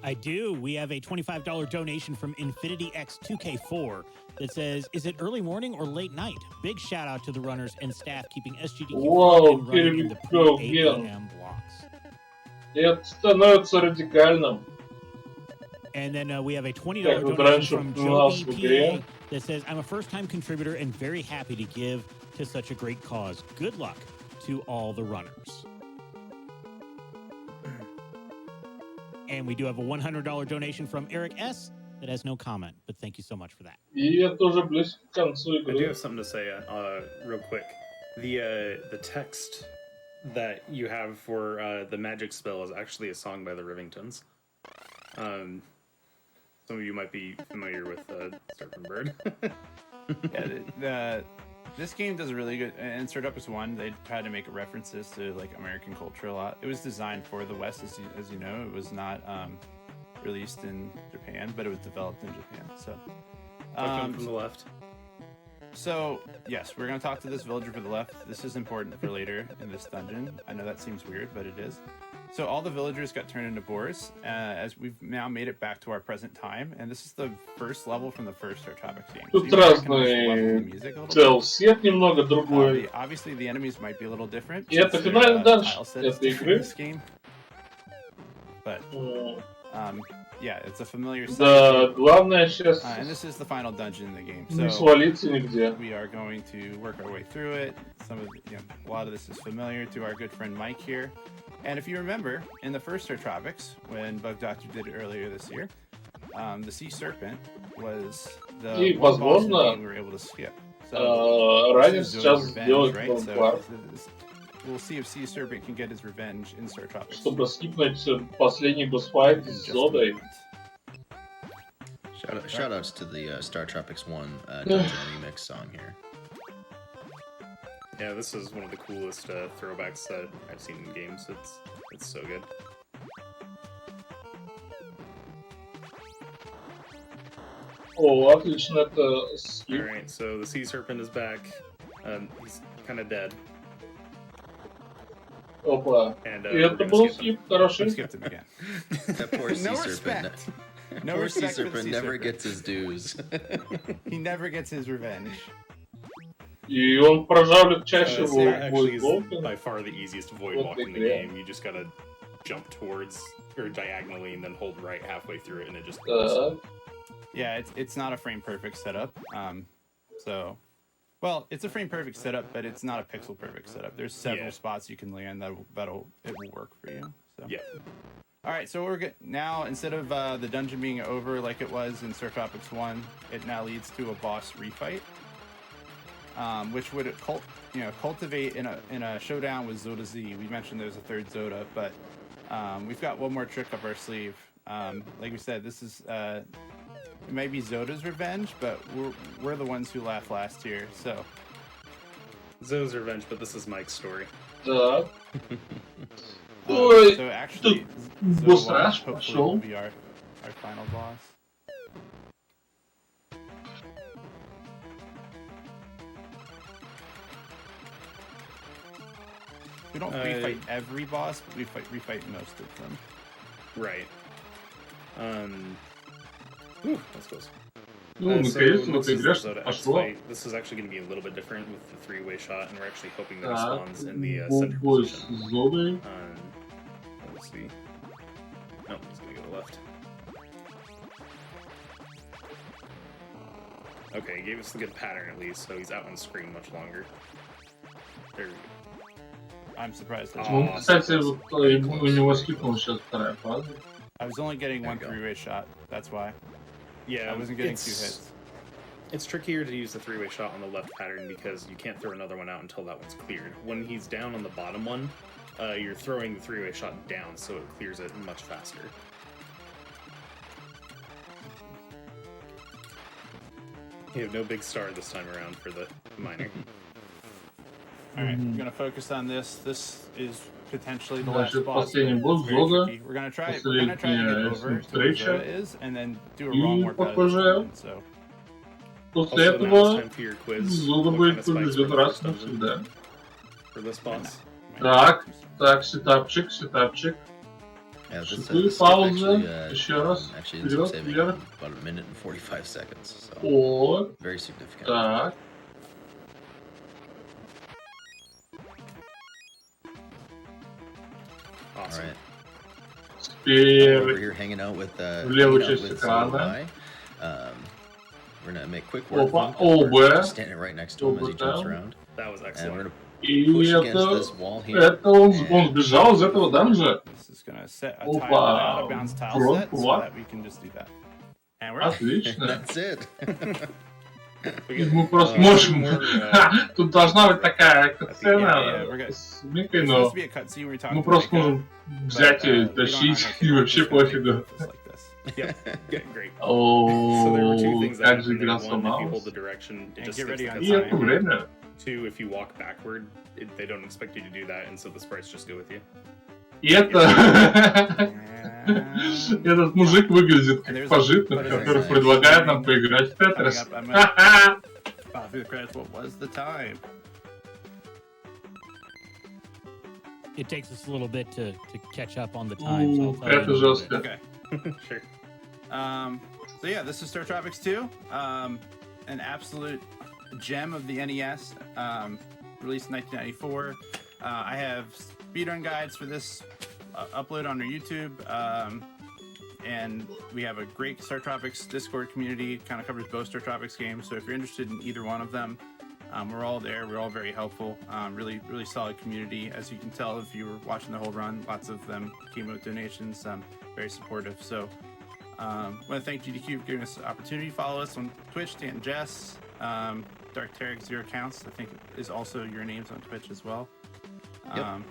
I do. We have a $25 donation from Infinity X2K4 that says, "Is it early morning or late night? Big shout out to the runners and staff keeping SGDQ running in the pre-8 a.m. blocks." Это становится радикальным. And then we have a $20 donation from Joey PA that says, "I'm a first-time contributor and very happy to give to such a great cause. Good luck to all the runners." And we do have a $100 donation from Eric S. that has no comment, but thank you so much for that. И это уже близко к концу игры. I do have something to say real quick. The text that you have for the magic spell is actually a song by the Rivingtons. Some of you might be familiar with Serpent Bird. Yeah, this game does a really good. In StarTropics 1, they tried to make references to American culture a lot. It was designed for the West, as you know. It was not released in Japan, but it was developed in Japan. So, from the left. So yes, we're gonna talk to this villager for the left. This is important for later in this dungeon. I know that seems weird, but it is. So all the villagers got turned into boars, as we've now made it back to our present time, and this is the first level from the first StarTropics game. Тут разный цел-сет немного другой. Obviously, the enemies might be a little different. И это финальный данж этой игры. But yeah, it's a familiar set. Да, главное сейчас and this is the final dungeon in the game. Не свалиться нигде. We are going to work our way through it. Some of a lot of this is familiar to our good friend Mike here. And if you remember, in the first StarTropics, when Bug Doctor did it earlier this year, the Sea Serpent was the one boss in the game we were able to skip. So ранец сейчас сделать so we'll see if Sea Serpent can get his revenge in StarTropics. Чтобы скипнуть последний босс-файт с Зодой. Shoutouts to the StarTropics 1 Dungeon remix song here. Yeah, this is one of the coolest throwbacks that I've seen in games. It's so good. О, отлично, это скип. Alright, so the Sea Serpent is back. He's kind of dead. Опа. And, это был скип, хороший. Skipped him again. That poor Sea Serpent. No poor respect Sea for the Serpent Sea never Serpent. gets his dues. He never gets his revenge. И он прожавлет чаще actually is Void by far the easiest void walk in the game. You just gotta jump towards or diagonally and then hold right halfway through it, and it just. Yeah, it's not a frame perfect setup. Well, it's a frame perfect setup, but it's not a pixel perfect setup. There's several spots you can land it will work for you. So. Yeah. All right, so we're good now. Instead of the dungeon being over like it was in StarTropics 1, it now leads to a boss refight. Which would cultivate in a showdown with Zoda Z. We mentioned there's a third Zoda, but we've got one more trick up our sleeve. Like we said, this is it might be Zoda's revenge, but we're the ones who laughed last year. So Zoda's revenge, but this is Mike's story. Да. So actually, Zoda hopefully will be our final boss. We don't refight every boss, but we refight most of them. Right. Ooh, that's close. Наконец-то в этой игре что пошло. This is actually going to be a little bit different with the three-way shot, and we're actually hoping that he spawns in the center бой с position. Зодой. Let's see. No, he's going to go left. Okay, he gave us the good pattern at least, so he's out on screen much longer. There we go. I'm surprised. Ну, кстати, у него скипнула сейчас вторая фаза. I was only getting one three-way shot. That's why. Yeah, I wasn't getting 2 hits. It's trickier to use the three-way shot on the left pattern because you can't throw another one out until that one's cleared. When he's down on the bottom one, you're throwing the three-way shot down, so it clears it much faster. You have no big star this time around for the miner. Alright, we're gonna focus on this. This is potentially the last Значит, boss. последний босс Zoda, We're gonna try to get over to where Zoda is, and then do a wrong work out of this one, so. После Also, now it's этого time for your quiz. Zoda What будет kind of spikes побежден were раз the и first dungeon навсегда. for this boss? Так, сетапчик. Yeah, this, Шипы, пауза, еще раз, actually ends up вперед, saving вверх. about a minute and 45 seconds. So О, very significant. так. Awesome. Alright. Теперь Over here hanging out with левую часть экрана. We're gonna make quick work Опа, of him. We're ОБ. standing right next to him as he jumps around. That was And we're excellent. gonna И push against this wall here. это он сбежал из этого данжа. This is gonna set a Опа, time out of bounds tile брод, set so кулак. that we can just do that. And we're up. Отлично. That's it. Мы просто можем... Тут должна быть такая Yeah, сцена we're good. с микой, It's но supposed to be a cutscene where we talk мы to просто Micah, можем взять и but, we don't тащить, have to. и We're вообще just gonna make пофигу. this like this. Yeah, great. So there were two О, things that как же happened. игра One, if you hold сломалась. the direction, it And just get skips ready the on И cutscene. это время. Two, if you walk backward, they don't expect you to do that, and so the sprites just go with you. И это... Этот мужик выглядит как пожитник, который предлагает нам поиграть в Тетрис. Through the credits, what was the time? It takes us a little bit to catch up on the time. So I'll tell you in a Это little жестко. bit. Okay. Sure. So yeah, this is StarTropics 2, an absolute gem of the NES, released in 1994. I have speedrun guides for this upload on our YouTube, and we have a great StarTropics Discord community. It kind of covers both StarTropics games, so if you're interested in either one of them, we're all there. We're all very helpful. Really solid community. As you can tell if you were watching the whole run, lots of them came with donations. Very supportive. So I want to thank GDQ for giving us the opportunity. Follow us on Twitch, Dan Jess, Dark Tarek 0 accounts. I think is also your names on Twitch as well. Yep.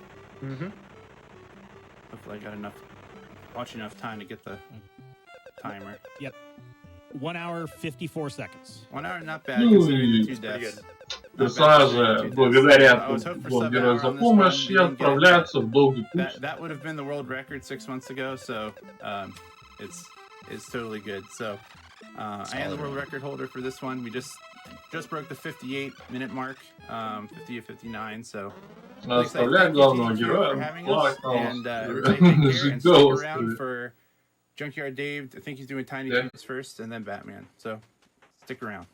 Hopefully I got watch enough time to get the timer. Yep. 1 hour, 54 seconds. 1 hour, not bad considering the 2 deaths. Персонажи благодарят блогера за помощь и отправляются в долгий путь. That would have been the world record 6 months ago, so it's totally good. So I am the world record holder for this one. We just broke the 58-minute mark, 50 to 59. So Оставляй главного героя. and everybody take care and stick around for Junkyard Dave. I think he's doing Tiny Toons first, and then Batman. So stick around.